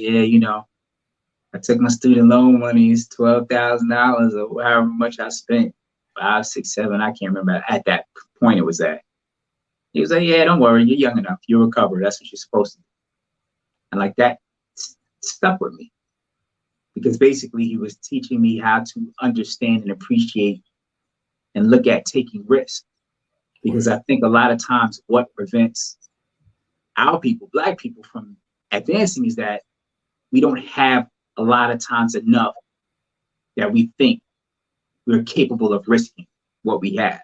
I took my student loan monies, $12,000 or however much I spent, 5, 6, 7, I can't remember at that point it was that. He was like, yeah, don't worry, you're young enough, you'll recover, that's what you're supposed to do. And like that stuck with me, because basically he was teaching me how to understand and appreciate and look at taking risks. Because I think a lot of times what prevents our people, Black people, from advancing is that we don't have a lot of times enough that we think we're capable of risking what we have,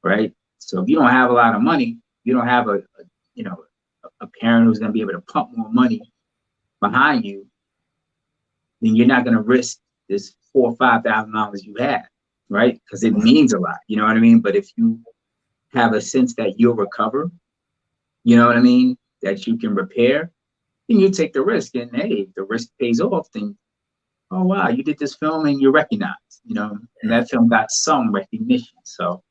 right? So if you don't have a lot of money, you don't have a parent who's going to be able to pump more money behind you, then you're not going to risk this $4,000 or $5,000 you have, right? Because it means a lot, you know what I mean? But if you have a sense that you'll recover, you know what I mean, that you can repair, then you take the risk. And hey, if the risk pays off, then, oh wow, you did this film and you're recognized, and that film got some recognition. So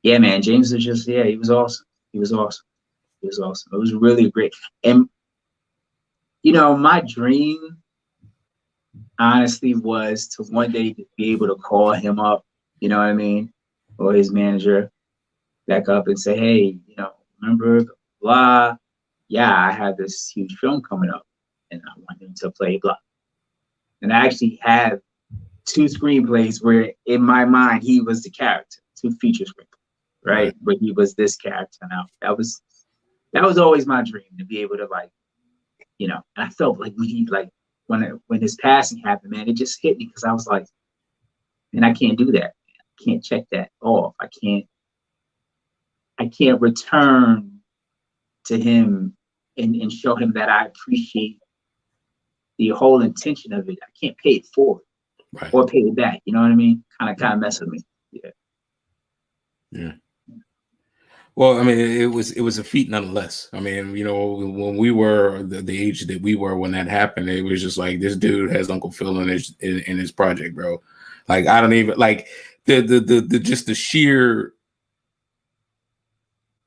yeah, man, James was just, he was awesome. He was awesome. It was really great. And my dream, honestly, was to one day to be able to call him up, you know what I mean, or his manager, back up and say, hey, remember blah, yeah, I have this huge film coming up and I want him to play blah. And I actually have 2 screenplays where in my mind he was the character, 2 feature screenplays, right? But he was this character. Now that was always my dream, to be able to and I felt like when his passing happened, man, it just hit me, because I was like, man, I can't do that. I can't check that off. I I can't return to him and show him that I appreciate the whole intention of it. I can't pay it forward or pay it back. You know what I mean? Kind of mess with me. Yeah. Yeah. Well, I mean, it was a feat nonetheless. I mean, you know, when we were the age that we were when that happened, it was just like, this dude has Uncle Phil in his project, bro. Like, I don't even like the just the sheer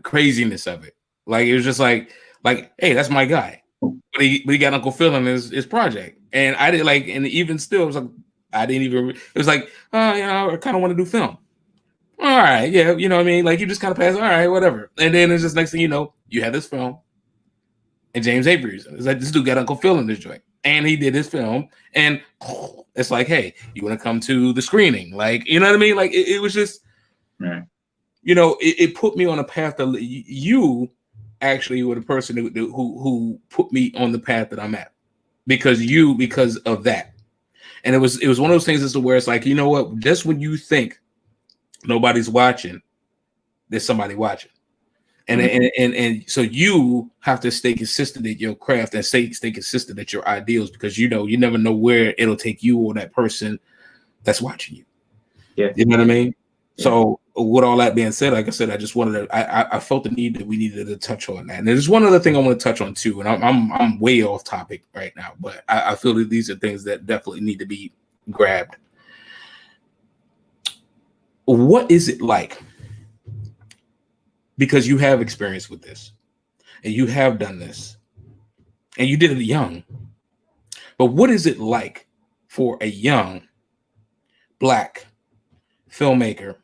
craziness of it. Like, it was just like, hey, that's my guy. But he got Uncle Phil in his project. And I did like, and even still, it was like, I didn't even, it was like, oh, you know, I kind of want to do film. All right, yeah, you know what I mean? Like, you just kind of pass, all right, whatever. And then it's just next thing you know, you have this film, and James Avery's. It's like, this dude got Uncle Phil in this joint. And he did his film, and it's like, hey, you want to come to the screening? Like, you know what I mean? Like, it was just, you know, it put me on a path that you actually were the person who put me on the path that I'm at. Because of that. And it was one of those things as to where it's like, you know what, just when you think nobody's watching, there's somebody watching. And so you have to stay consistent at your craft and stay consistent at your ideals, because you know, you never know where it'll take you or that person that's watching you. Yeah. You know what I mean? Yeah. So with all that being said, like I said, I just wanted to, I felt the need that we needed to touch on that. And there's one other thing I want to touch on too. And I'm way off topic right now, but I feel that these are things that definitely need to be grabbed. What is it like? Because you have experience with this and you have done this and you did it young. But what is it like for a young Black filmmaker,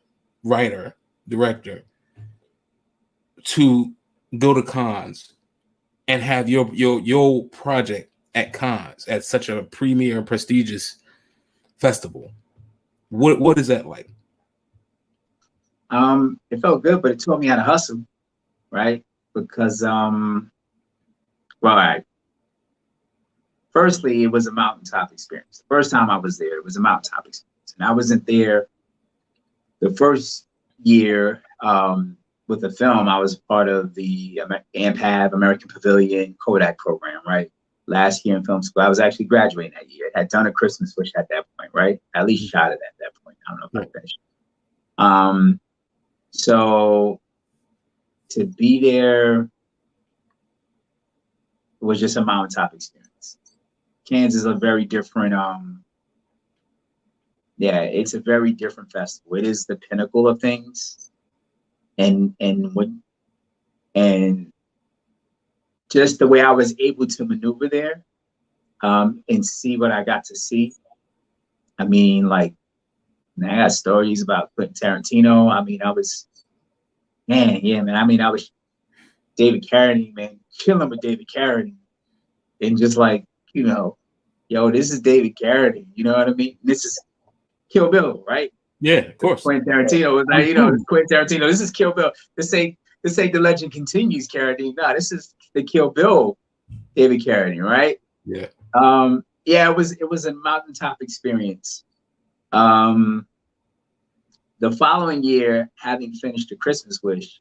writer, director to go to cons and have your project at cons, at such a premier and prestigious festival? What is that like? It felt good, but it taught me how to hustle, right? Because firstly, it was a mountaintop experience. The first time I was there, it was a mountaintop experience. And I wasn't there the first year with the film. I was part of the AMPAV, American Pavilion Kodak program, right? Last year in film school. I was actually graduating that year. I had done a Christmas wish at that point, right? At least shot it at that point. I don't know if I finished. So to be there was just a mountaintop experience. Kansas is a very different, it's a very different festival. It is the pinnacle of things, and just the way I was able to maneuver there, and see what I got to see. I mean, like, I got stories about Quentin Tarantino. I mean, I was David Carradine, man, chilling with David Carradine, and just like, you know, yo, this is David Carradine. You know what I mean? This is Kill Bill, right? Yeah, of course. Quentin Tarantino was like, you know, Quentin Tarantino. This is Kill Bill. This ain't The Legend Continues Carradine. No, this is the Kill Bill David Carradine, right? Yeah. It was a mountaintop experience. The following year, having finished The Christmas Wish,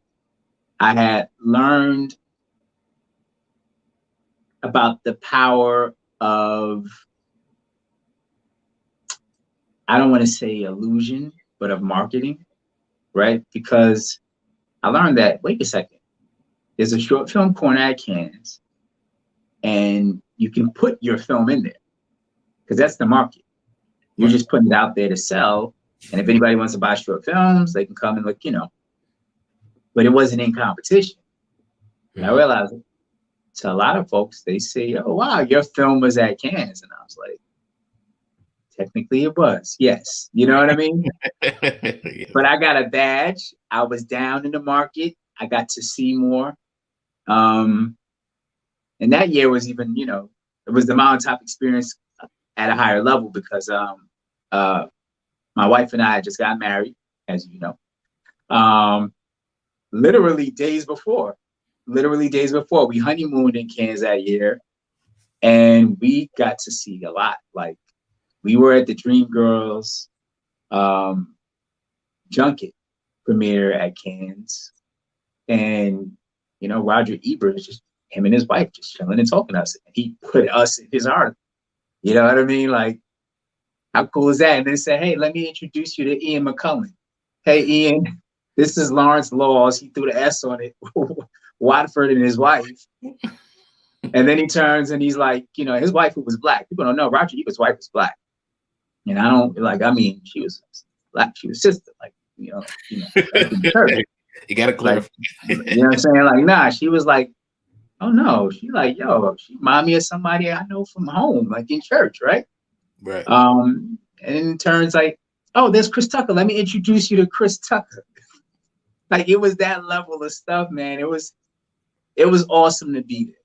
I had learned about the power of, I don't want to say illusion, but of marketing, right? Because I learned that, wait a second, there's a short film corner at Cannes, and you can put your film in there, because that's the market. You're just putting it out there to sell. And if anybody wants to buy short films, they can come and look, you know. But it wasn't in competition. And I realized to a lot of folks, they say, oh, wow, your film was at Cannes. And I was like, technically it was, yes. You know what I mean? Yeah. But I got a badge. I was down in the market. I got to see more. And that year was even, you know, it was the mountaintop experience at a higher level, because my wife and I just got married, as you know. Literally days before, we honeymooned in Cannes that year, and we got to see a lot. Like, we were at the Dreamgirls junket premiere at Cannes, And, you know, Roger Ebert is just him and his wife just chilling and talking to us. And he put us in his article. You know what I mean? Like, how cool is that? And they said, hey, let me introduce you to Ian McCullen. Hey, Ian, this is Lawrence Laws. He threw the S on it. Watford and his wife. And then he turns and he's like, you know, his wife, who was black. People don't know Roger Ebert's wife was black. And I don't like, I mean, she was black. She was sister. Like, you know, you got to clarify. Like, you know what I'm saying? Like, nah, she was like, oh no. She like, yo, she remind me of somebody I know from home, like in church, right? Right. And it turns like, oh, there's Chris Tucker. Let me introduce you to Chris Tucker. Like, it was that level of stuff, man. It was awesome to be there.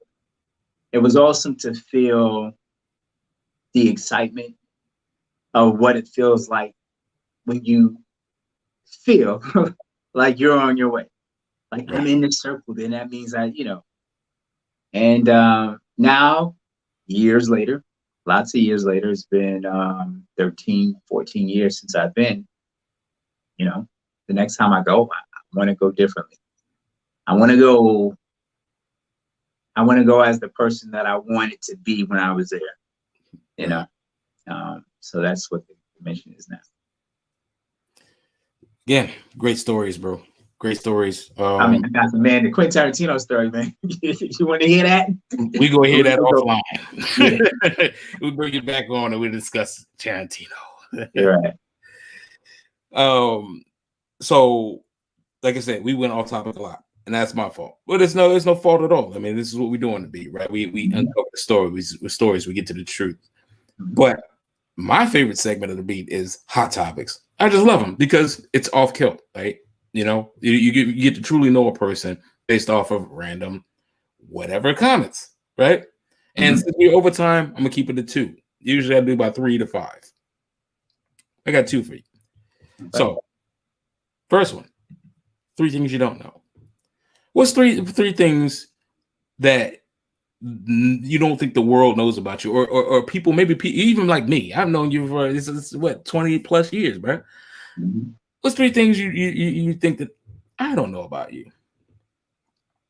It was awesome to feel the excitement of what it feels like when you feel like you're on your way. Like, I'm in this circle, then that means you know. And now, years later, lots of years later, it's been 13, 14 years since I've been, you know, the next time I go, I want to go differently. I want to go as the person that I wanted to be when I was there, you know? So that's what the mission is now. Yeah, great stories, bro. Great stories. I mean, I got the Quentin Tarantino story, man. You want to hear that? We go hear that offline. Yeah. We'll bring it back on and we'll discuss Tarantino. You're right. So, like I said, we went off topic a lot, and that's my fault. But it's no fault at all. I mean, this is what we're doing to be, right? We uncover the stories, we get to the truth. But my favorite segment of the beat is hot topics. I just love them because it's off kilt, right? You know, you get to truly know a person based off of random whatever comments, right? And since we're over time, I'm gonna keep it to 2. Usually I do about 3 to 5. I got 2 for you. Okay. So, first one, 3 things you don't know. What's three things that you don't think the world knows about you, or people, maybe even like me? I've known you for this is what 20 plus years, bro. What's 3 things you think that I don't know about you?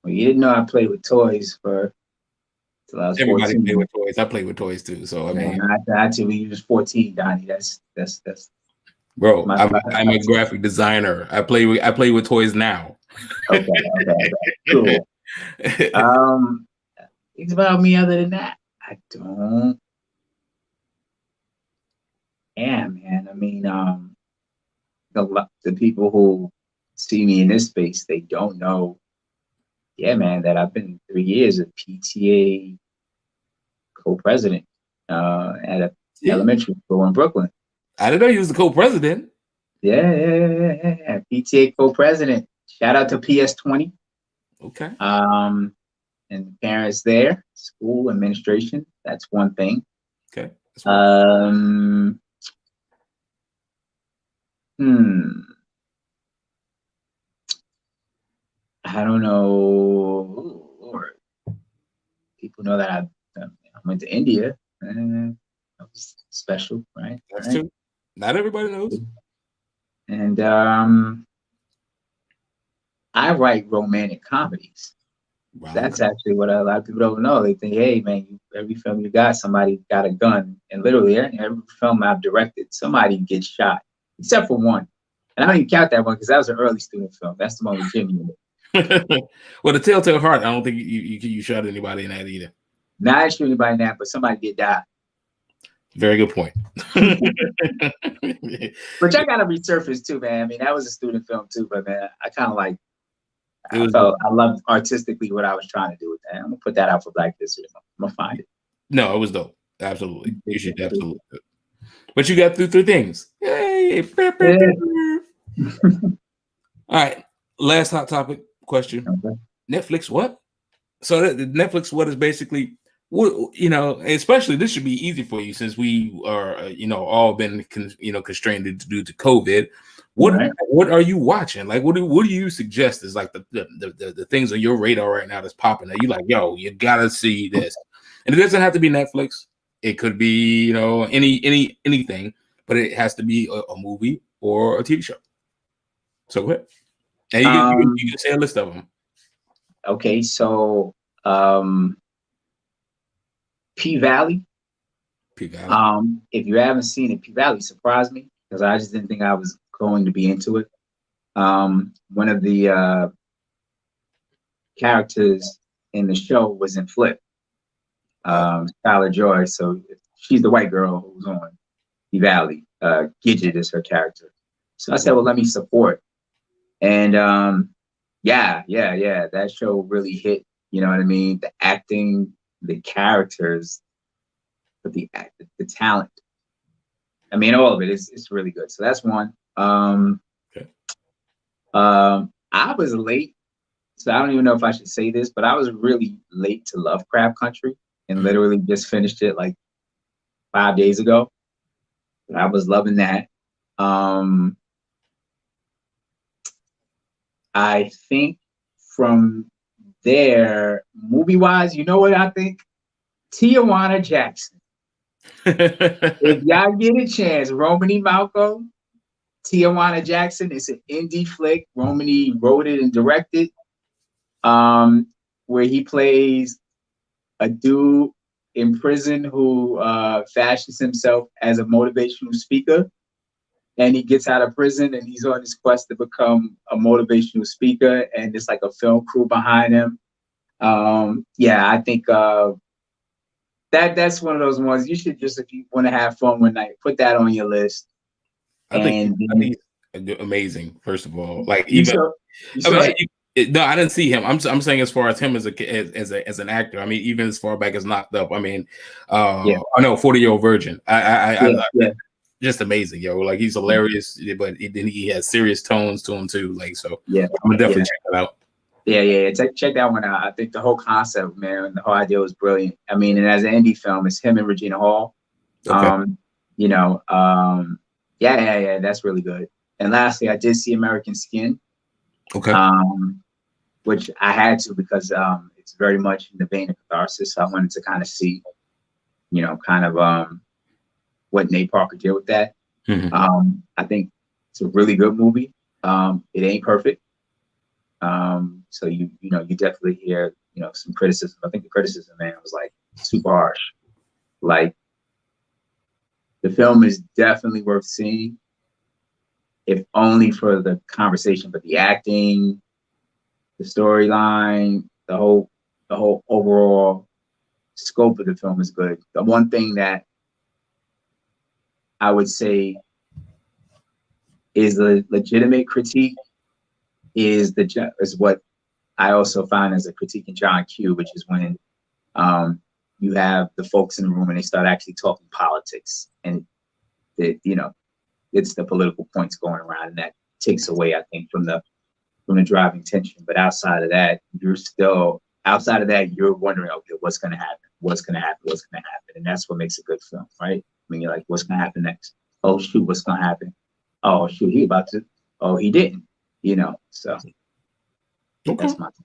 Well, you didn't know I played with toys till I was 14. Everybody played with toys. I played with toys too. So I mean, actually, when you was 14, Donnie, that's. Bro, I'm a graphic designer. I play with toys now. Okay. Cool. Things about me other than that, I don't. Yeah, man. I mean, the people who see me in this space, they don't know. Yeah, man, that I've been 3 years a PTA co-president at a elementary school in Brooklyn. I didn't know you was the co-president. Yeah. PTA co-president. Shout out to PS20. Okay. And the parents there, school administration. That's one thing. Okay. I don't know. Lord. People know that I went to India. That was special, right? That's true. Not everybody knows. And I write romantic comedies. Wow. That's actually what a lot of people don't know. They think, hey, man, every film you got, somebody got a gun. And literally, every film I've directed, somebody gets shot, except for one. And I don't even count that one because that was an early student film. That's the one with Jimmy in it. Well, the Telltale Heart, I don't think you shot anybody in that either. Not I shoot anybody in that, but somebody did die. Very good point. Which I gotta resurface too, man. I mean, that was a student film too, but man, I kind of like. I loved artistically what I was trying to do with that. I'm gonna put that out for Black History. I'm gonna find it. No, it was dope. Absolutely, you should absolutely. But you got through 3 things. Yay! All right, last hot topic question. Okay. Netflix what? So Netflix what is basically what, you know, especially this should be easy for you since we are all been constrained due to COVID. What are you watching? Like what do you suggest is like the things on your radar right now that's popping that you like, yo, you gotta see this. And it doesn't have to be Netflix. It could be, anything, but it has to be a movie or a TV show. So go ahead. And you can say a list of them. Okay, so P-Valley. P-Valley. If you haven't seen it, P-Valley surprised me because I just didn't think I was going to be into it. One of the characters in the show was in Flip, Skylar Joy. So she's the white girl who's on P-Valley. Gidget is her character. So I said, well, let me support. And yeah, that show really hit. You know what I mean? The acting, the characters, but the talent. I mean, all of it is really good. So that's one. Okay. I was late, so I don't even know if I should say this, but I was really late to Lovecraft Country and literally just finished it like 5 days ago. But I was loving that. I think from there, movie-wise, you know what I think? Tijuana Jackson. If y'all get a chance, Romany Malcolm, Tijuana Jackson. It's an indie flick. Romany wrote it and directed, where he plays a dude in prison who fashions himself as a motivational speaker. And he gets out of prison and he's on his quest to become a motivational speaker. And it's like a film crew behind him. Yeah, I think that's one of those ones you should just, if you want to have fun one night, put that on your list. I think he's amazing. First of all, like even no, I didn't see him. I'm saying as far as him as an actor. I mean, even as far back as Knocked Up. I mean, I know 40-Year-Old Virgin. I just amazing, yo. Like he's hilarious, but then he has serious tones to him too. Like so, I'm gonna definitely check that out. Yeah. Check that one out. I think the whole concept, man, the whole idea was brilliant. I mean, and as an indie film, it's him and Regina Hall. Okay. Yeah, that's really good. And lastly, I did see American Skin. Okay. Which I had to because it's very much in the vein of catharsis. So I wanted to kind of see, what Nate Parker did with that. Mm-hmm. I think it's a really good movie. It ain't perfect. So you definitely hear, some criticism. I think the criticism, man, was like super harsh. Like the film is definitely worth seeing, if only for the conversation, but the acting, the storyline, the whole overall scope of the film is good. The one thing that I would say is a legitimate critique is what I also find as a critique in John Q, which is when you have the folks in the room and they start actually talking politics, and it's the political points going around, and that takes away, I think, from the driving tension. But outside of that, you're wondering, okay, what's going to happen, and that's what makes a good film, right? I mean, you're like, what's going to happen next? Oh shoot, what's going to happen? Oh shoot, he about to. Oh, he didn't. So that's my thing.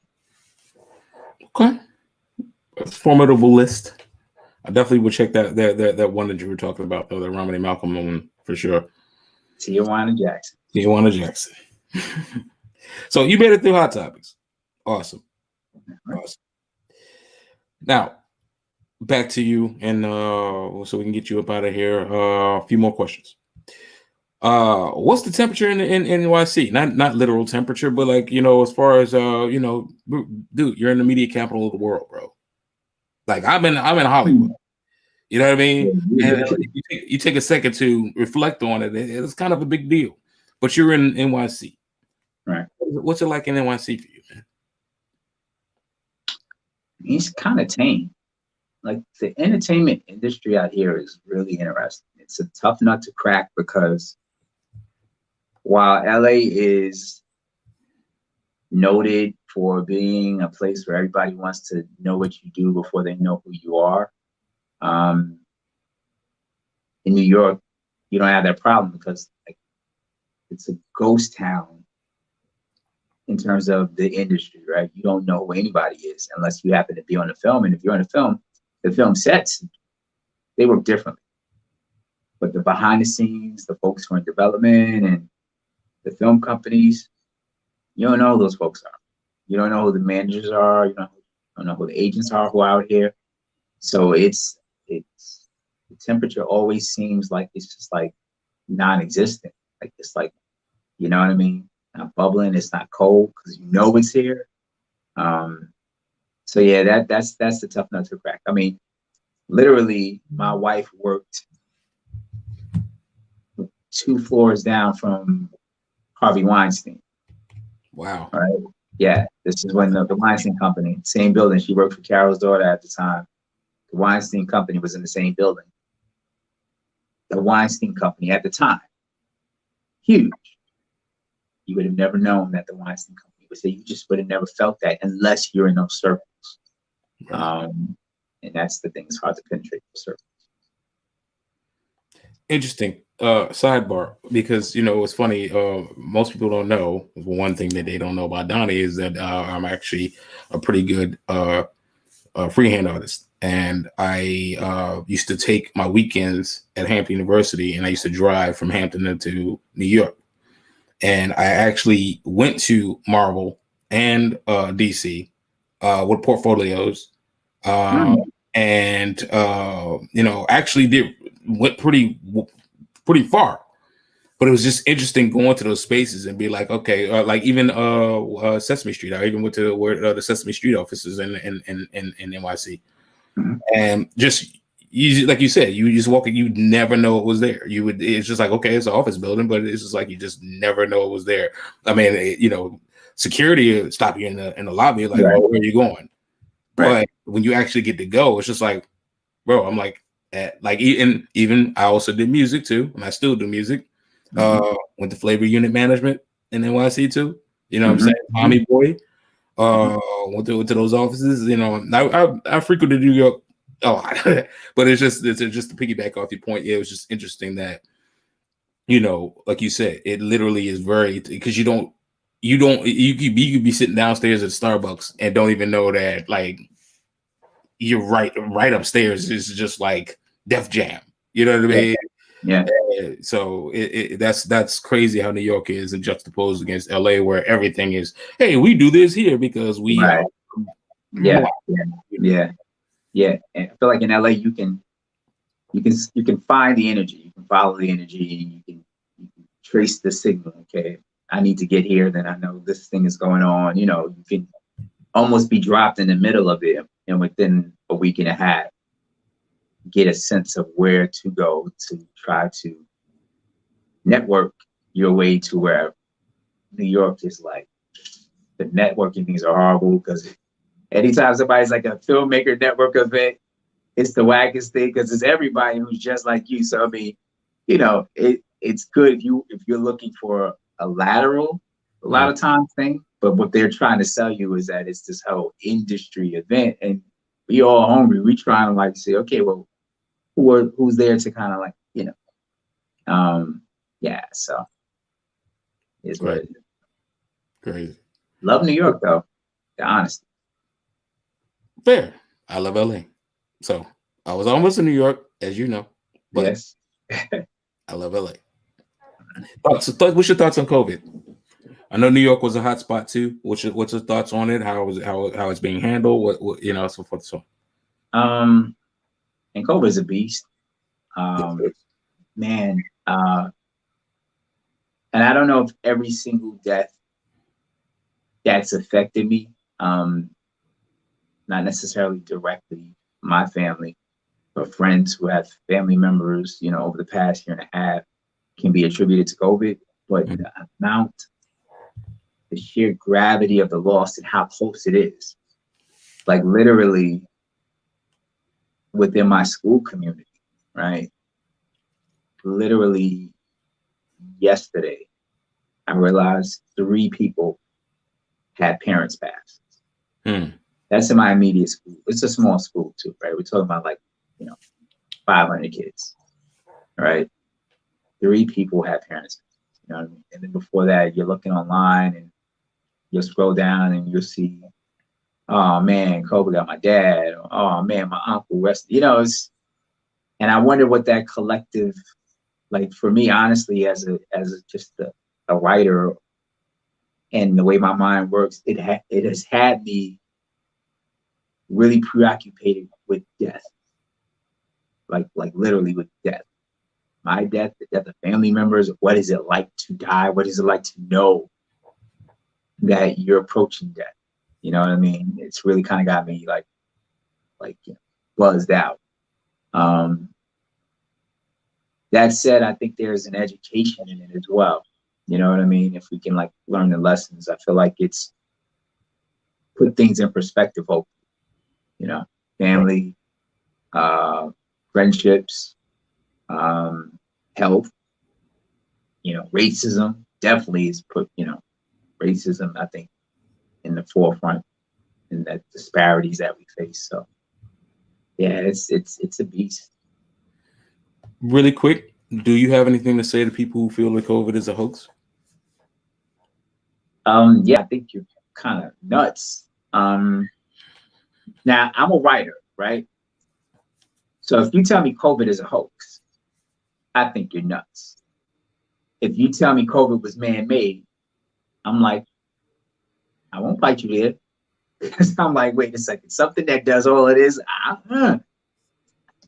Okay. A formidable list. I definitely would check that one that you were talking about, though, the Romany Malcolm one for sure. Tijuana Jackson. So you made it through Hot Topics. Awesome. Now, back to you, and so we can get you up out of here. A few more questions. What's the temperature in NYC? Not literal temperature, but like, as far as dude, you're in the media capital of the world, bro. Like I'm in Hollywood. You know what I mean? And you take a second to reflect on it. It's kind of a big deal. But you're in NYC. Right. What's it like in NYC for you, man? It's kind of tame. Like the entertainment industry out here is really interesting. It's a tough nut to crack because while LA is noted for being a place where everybody wants to know what you do before they know who you are, in New York, you don't have that problem because it's a ghost town in terms of the industry, right? You don't know who anybody is unless you happen to be on the film. And if you're on a film, the film sets, they work differently. But the behind the scenes, the folks who are in development and the film companies, you don't know who those folks are. You don't know who the managers are. You don't know who the agents are who are out here. So it's the temperature always seems like it's just like non-existent. Like it's like, you know what I mean? Not bubbling. It's not cold because you know it's here. So yeah, that's the tough nut to crack. I mean, literally, my wife worked 2 floors down from Harvey Weinstein. Wow. Right? Yeah, this is when the Weinstein Company, same building. She worked for Carol's daughter at the time. The Weinstein Company was in the same building. The Weinstein Company at the time, huge. You would have never known that the Weinstein Company was there. You just would have never felt that unless you're in those circles. Right. And that's the thing, it's hard to penetrate the circles. Interesting. Sidebar, because it's funny. Most people don't know. One thing that they don't know about Donnie is that I'm actually a pretty good freehand artist, and I used to take my weekends at Hampton University, and I used to drive from Hampton to New York. And I actually went to Marvel and DC with portfolios, and actually went pretty far. But it was just interesting going to those spaces and be like, okay, like even Sesame Street. I even went to where the Sesame Street offices in NYC, and just like you said, you just walk, you never know it was there. It's just like, okay, it's an office building, but it's just like you just never know it was there. I mean, security stop you in the lobby, like, Right. oh, where are you going? Right. But when you actually get to go, it's just like, bro, I'm like, even I also did music too, and I still do music. Went to Flavor Unit Management in NYC too. You know what I'm saying? Tommy Boy. Went to those offices. I frequented New York a lot, but it's just to piggyback off your point. Yeah, it was just interesting that like you said, it literally is very, because you could be sitting downstairs at Starbucks and don't even know that like you're right upstairs is just like Def Jam. You know what I mean? Yeah. So that's crazy how New York is and juxtaposed against LA, where everything is, hey, we do this here because we Right. Yeah. And I feel like in LA you can find the energy, you can follow the energy, you can trace the signal. Okay, I need to get here, then I know this thing is going on. You can almost be dropped in the middle of it, and within a week and a half get a sense of where to go to try to network your way to wherever. New York is like, the networking things are horrible, because anytime somebody's like a filmmaker network event, it's the wackest thing because it's everybody who's just like you. So I mean, it's good if you're looking for a lateral, a lot of times thing. But what they're trying to sell you is that it's this whole industry event, and we all hungry. We trying to like say, okay, well, who's there to kind of like So it's what it is. Crazy. Love New York though, the honesty. Fair. I love LA. So I was almost in New York, as you know. But Yes. I love LA. What's your thoughts on COVID? I know New York was a hot spot too. What's your thoughts on it? How it's being handled? What so forth so. And COVID is a beast. Man. And I don't know if every single death that's affected me, not necessarily directly my family, but friends who have family members, over the past year and a half, can be attributed to COVID. But the amount, the sheer gravity of the loss and how close it is, like literally within my school community, right? Literally yesterday, I realized 3 people had parents pass. That's in my immediate school. It's a small school too, right? We're talking about like, 500 kids, right? 3 people had parents pass, you know what I mean? And then before that, you're looking online and you'll scroll down and you'll see, oh man, COVID got my dad. Or, oh man, my uncle rested. And I wonder what that collective, like for me, honestly, as just a writer, and the way my mind works, it has had me really preoccupied with death, like literally with death. My death, the death of family members. What is it like to die? What is it like to know that you're approaching death? You know what I mean? It's really kind of got me like buzzed out. That said, I think there's an education in it as well. You know what I mean? If we can like learn the lessons, I feel like it's put things in perspective. Hopefully, you know, family, friendships, health, you know, racism definitely is put, you know, racism, I think, in the forefront in the disparities that we face. So yeah, it's a beast. Really quick, do you have anything to say to people who feel that COVID is a hoax? Yeah, I think you're kind of nuts. Now I'm a writer, right? So if you tell me COVID is a hoax, I think you're nuts. If you tell me COVID was man-made, I'm like, I won't fight you there. Because I'm like, wait a second, something that does all of this.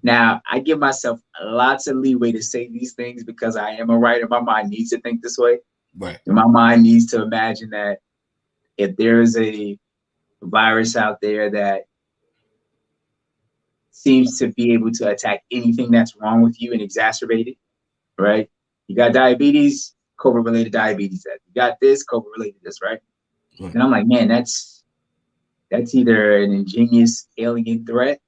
Now, I give myself lots of leeway to say these things because I am a writer. My mind needs to think this way. Right. And my mind needs to imagine that if there's a virus out there that seems to be able to attack anything that's wrong with you and exacerbate it, right? You got diabetes, COVID-related diabetes. You got this, COVID-related this, right? And I'm like, man, that's either an ingenious alien threat,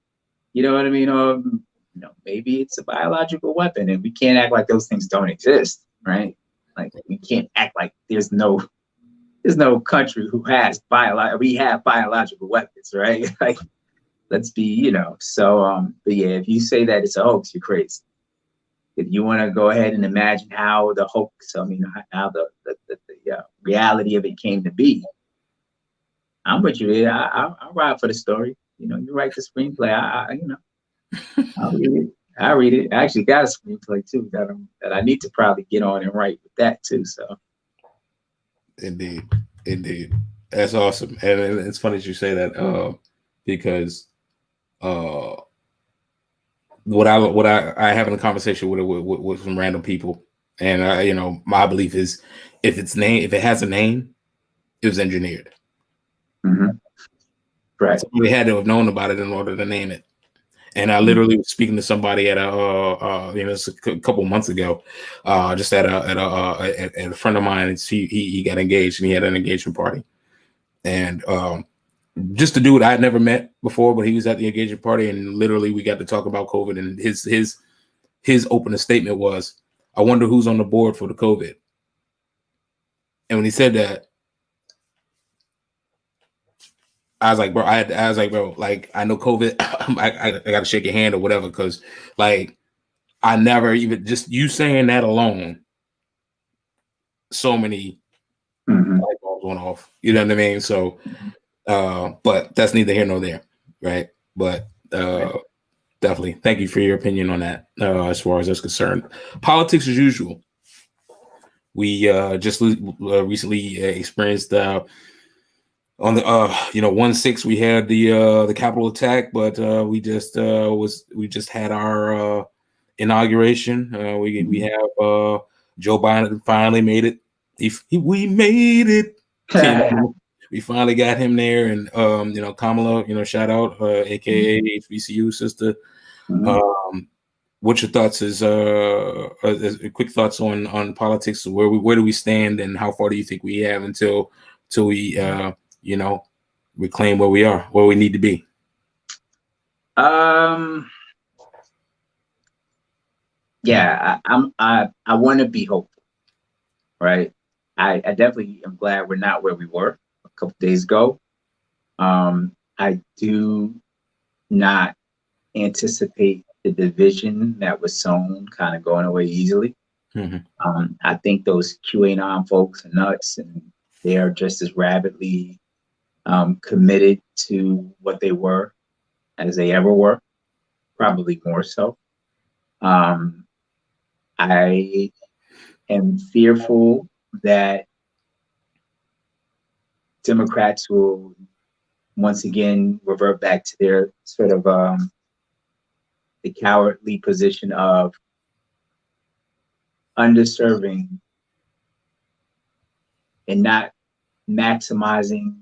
you know what I mean? Or, you know, maybe it's a biological weapon, and we can't act like those things don't exist, right? Like we can't act like there's no country who has we have biological weapons, right? Like, let's be, you know. So, but yeah, if you say that it's a hoax, you're crazy. If you want to go ahead and imagine how the hoax, I mean, how the reality of it came to be, I'm with you there. I'll ride for the story. You know, you write the screenplay. You know, I'll read it. I read it. I actually got a screenplay too that I need to probably get on and write with that too. So, indeed, that's awesome, and it's funny that you say that because what I having a conversation with some random people, and you know, my belief is if it has a name, it was engineered. Mm-hmm. Right. Somebody had to have known about it in order to name it. And I literally was speaking to somebody at a couple months ago, just at a friend of mine. He got engaged and he had an engagement party, and just a dude I had never met before, but he was at the engagement party, and literally we got to talk about COVID. And his opening statement was, "I wonder who's on the board for the COVID." And when he said that, I was like, bro, like, I know COVID, I got to shake your hand or whatever, because like I never even, just you saying that alone, so many light bulbs went off. You know what I mean? So, but that's neither here nor there, right? But definitely, thank you for your opinion on that. As far as that's concerned, politics as usual. We just recently experienced on the 1/6 we had the Capitol attack, but we just had our inauguration. We have Joe Biden finally made it. We made it. We finally got him there, and Kamala, shout out, aka HBCU sister. What's your thoughts? Quick thoughts on politics? Where do we stand, and how far do you think we have until we reclaim where we are, where we need to be? Yeah, I want to be hopeful, right? I definitely am glad we're not where we were a couple days ago. I do not anticipate the division that was sown kind of going away easily. I think those QAnon folks are nuts, and they are just as rabidly committed to what they were as they ever were, probably more so. I am fearful that Democrats will once again revert back to their sort of the cowardly position of underserving and not maximizing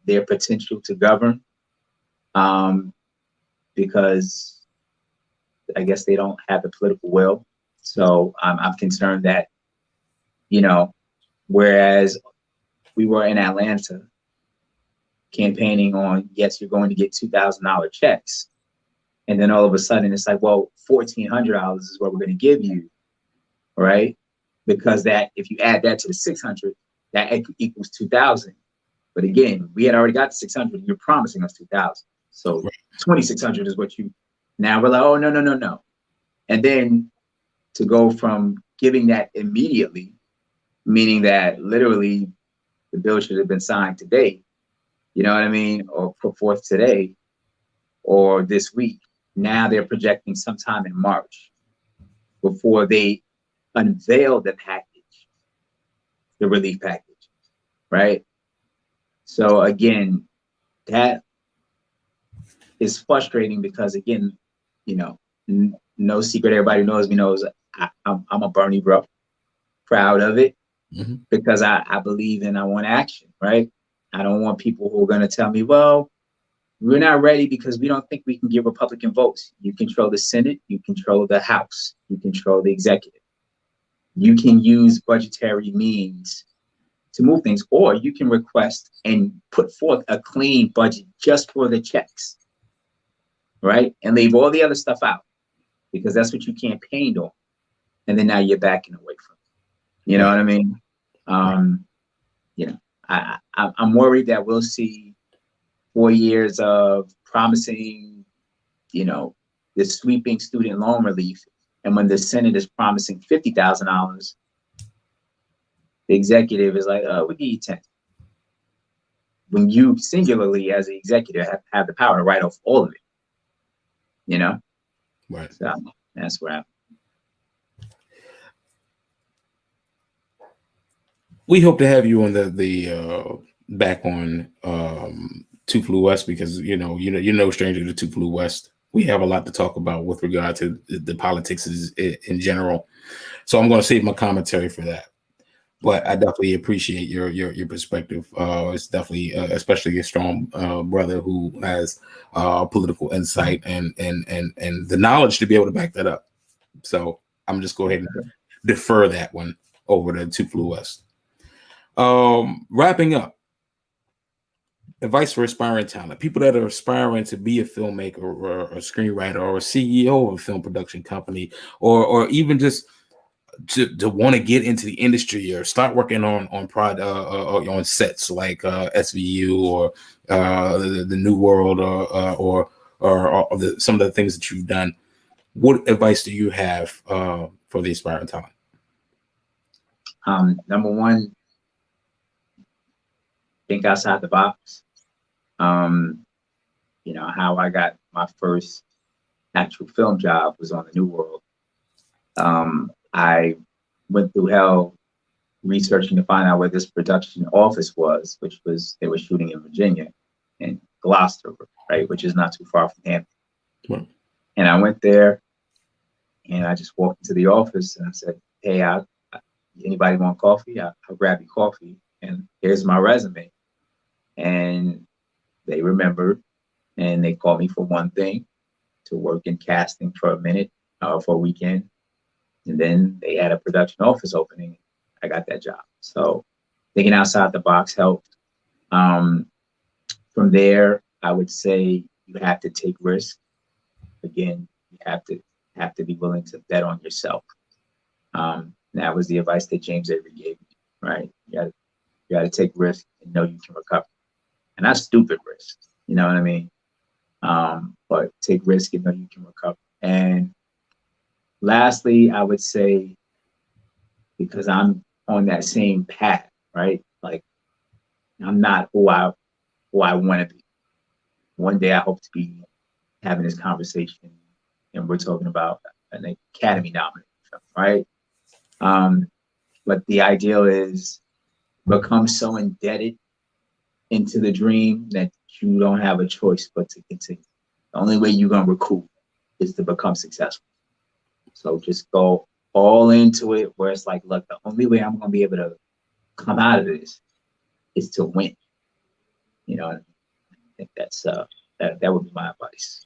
their potential to govern, because I guess they don't have the political will. So I'm concerned that, you know, whereas we were in Atlanta campaigning on, yes, you're going to get $2,000 checks. And then all of a sudden it's like, well, $1,400 is what we're going to give you, right? Because that, if you add that to the 600, that equals 2,000. But again, we had already got 600. You're promising us 2,000. So 2,600 is what you, now we're like, oh, no. And then to go from giving that immediately, meaning that literally the bill should have been signed today, you know what I mean? Or put forth today or this week. Now they're projecting sometime in March before they unveil the package, the relief package, right? So again, that is frustrating because again, you know, no secret, everybody knows me knows I'm a Bernie bro, proud of it, because I believe and I want action, right? I don't want people who are going to tell me, well, we're not ready because we don't think we can get Republican votes. You control the Senate, you control the House, you control the executive. You can use budgetary means to move things, or you can request and put forth a clean budget just for the checks, right? And leave all the other stuff out because that's what you campaigned on. And then now you're backing away from it. You know what I mean? You know, I'm worried that we'll see 4 years of promising, you know, this sweeping student loan relief. And when the Senate is promising $50,000, the executive is like, oh, we give you 10. When you singularly as an executive have the power to write off all of it, you know? Right. So that's where I'm. We hope to have you on the back on Tuflu West because you're no stranger to Tuflu West. We have a lot to talk about with regard to the politics in general. So I'm going to save my commentary for that. But I definitely appreciate your perspective. It's definitely, especially a strong brother who has political insight and the knowledge to be able to back that up. So I'm just go ahead and defer that one over to Tuflu West. Wrapping up, advice for aspiring talent, people that are aspiring to be a filmmaker or a screenwriter or a CEO of a film production company, or even just to want to get into the industry or start working on sets like SVU or the New World or some of the things that you've done. What advice do you have for the aspiring talent? Number one, think outside the box. You know, how I got my first actual film job was on the New World. I went through hell researching to find out where this production office was, which was, they were shooting in Virginia and Gloucester, right, which is not too far from Hampton. Right. And I went there and I just walked into the office and I said, hey, anybody want coffee? I'll grab you coffee and here's my resume. And they remembered and they called me for one thing, to work in casting for a minute, for a weekend. And then they had a production office opening. I got that job. So thinking outside the box helped. From there, I would say you have to take risks. Again, you have to be willing to bet on yourself. That was the advice that James Avery gave me, right? You got to take risks and know you can recover. And not stupid risks, you know what I mean? But take risk and know you can recover. And lastly, I would say, because I'm on that same path, right? Like, I'm not who I want to be. One day I hope to be having this conversation and we're talking about an Academy nominated film, right? But the ideal is become so indebted into the dream that you don't have a choice but to continue. The only way you're gonna recoup is to become successful. So just go all into it where it's like, look, the only way I'm gonna be able to come out of this is to win. You know, I think that's that would be my advice.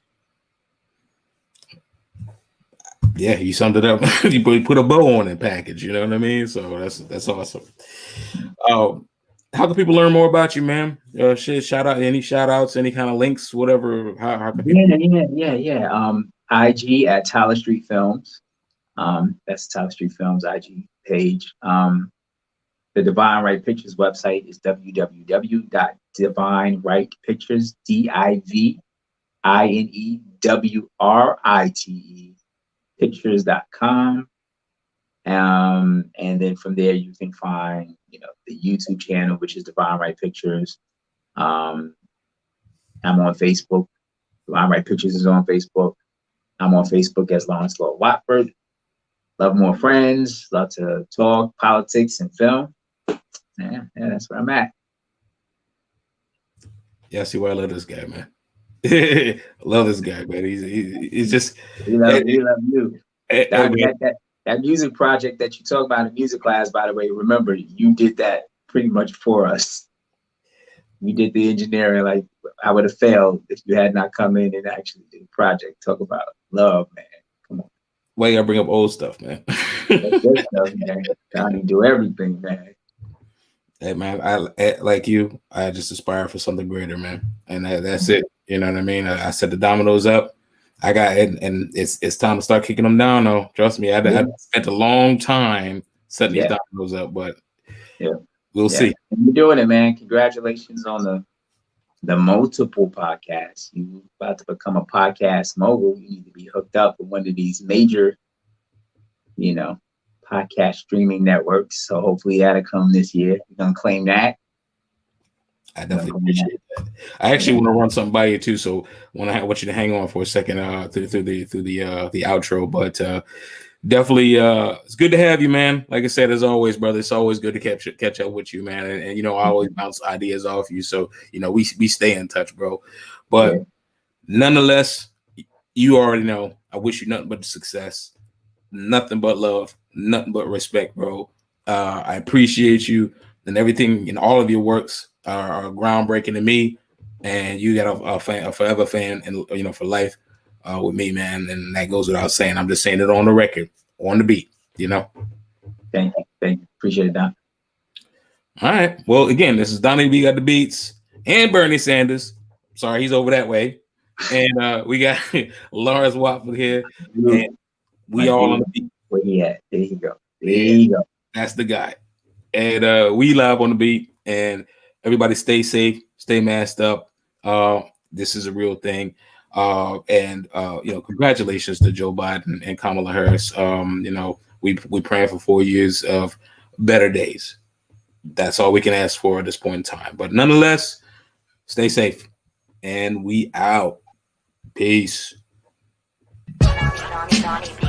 Yeah, you summed it up. You put a bow on that package, you know what I mean? So that's awesome. How can people learn more about you, man? Shout out, any shout outs, any kind of links, whatever. How can people? Yeah. IG at Tyler Street Films. That's Tyler Street Films IG page. The Divine Right Pictures website is www.divinewrightpictures, DIVINEWRITE pictures.com. And then from there you can find, the YouTube channel, which is Divine Right Pictures. I'm on Facebook. Divine Right Pictures is on Facebook. I'm on Facebook as Lawrence Law Watford. Love more friends. Love to talk politics and film. Yeah, that's where I'm at. Yeah, see why I love this guy, man. I love this guy, man. He's just. We love you. That music project that you talk about in music class, by the way, remember, you did that pretty much for us. You did the engineering. Like, I would have failed if you had not come in and actually did the project. Talk about love, man. Come on. Why you gotta bring up old stuff, man? That's good stuff, man. Donnie do everything, man. Hey, man, I like you. I just aspire for something greater, man, and that's it. You know what I mean? I set the dominoes up. I got it, and it's time to start kicking them down. Though, trust me, I spent a long time setting these dominoes up, but we'll see. You're doing it, man. Congratulations on the multiple podcasts. You about to become a podcast mogul. You need to be hooked up with one of these major, podcast streaming networks. So hopefully that'll come this year. You're gonna claim that. I definitely appreciate that. I actually want to run something by you too, so I want you to hang on for a second through the outro. But definitely, it's good to have you, man. Like I said, as always, brother, it's always good to catch up with you, man. And I always bounce ideas off you, so we stay in touch, bro. But nonetheless, you already know I wish you nothing but success, nothing but love, nothing but respect, bro. I appreciate you and everything in all of your works. Are groundbreaking to me, and you got a forever fan, and for life with me, man. And that goes without saying. I'm just saying it on the record, on the beat. Thank you. Appreciate it, Don. All right. Well, again, this is Donnie B got the beats, and Bernie Sanders. Sorry, he's over that way, and we got Lawrence Watford here, and we all on the beat. Where he at? There you go. There you go. That's the guy, and we live on the beat, and. Everybody stay safe, stay masked up. This is a real thing. And congratulations to Joe Biden and Kamala Harris. We praying for 4 years of better days. That's all we can ask for at this point in time. But nonetheless, stay safe. And we out. Peace. Donnie B.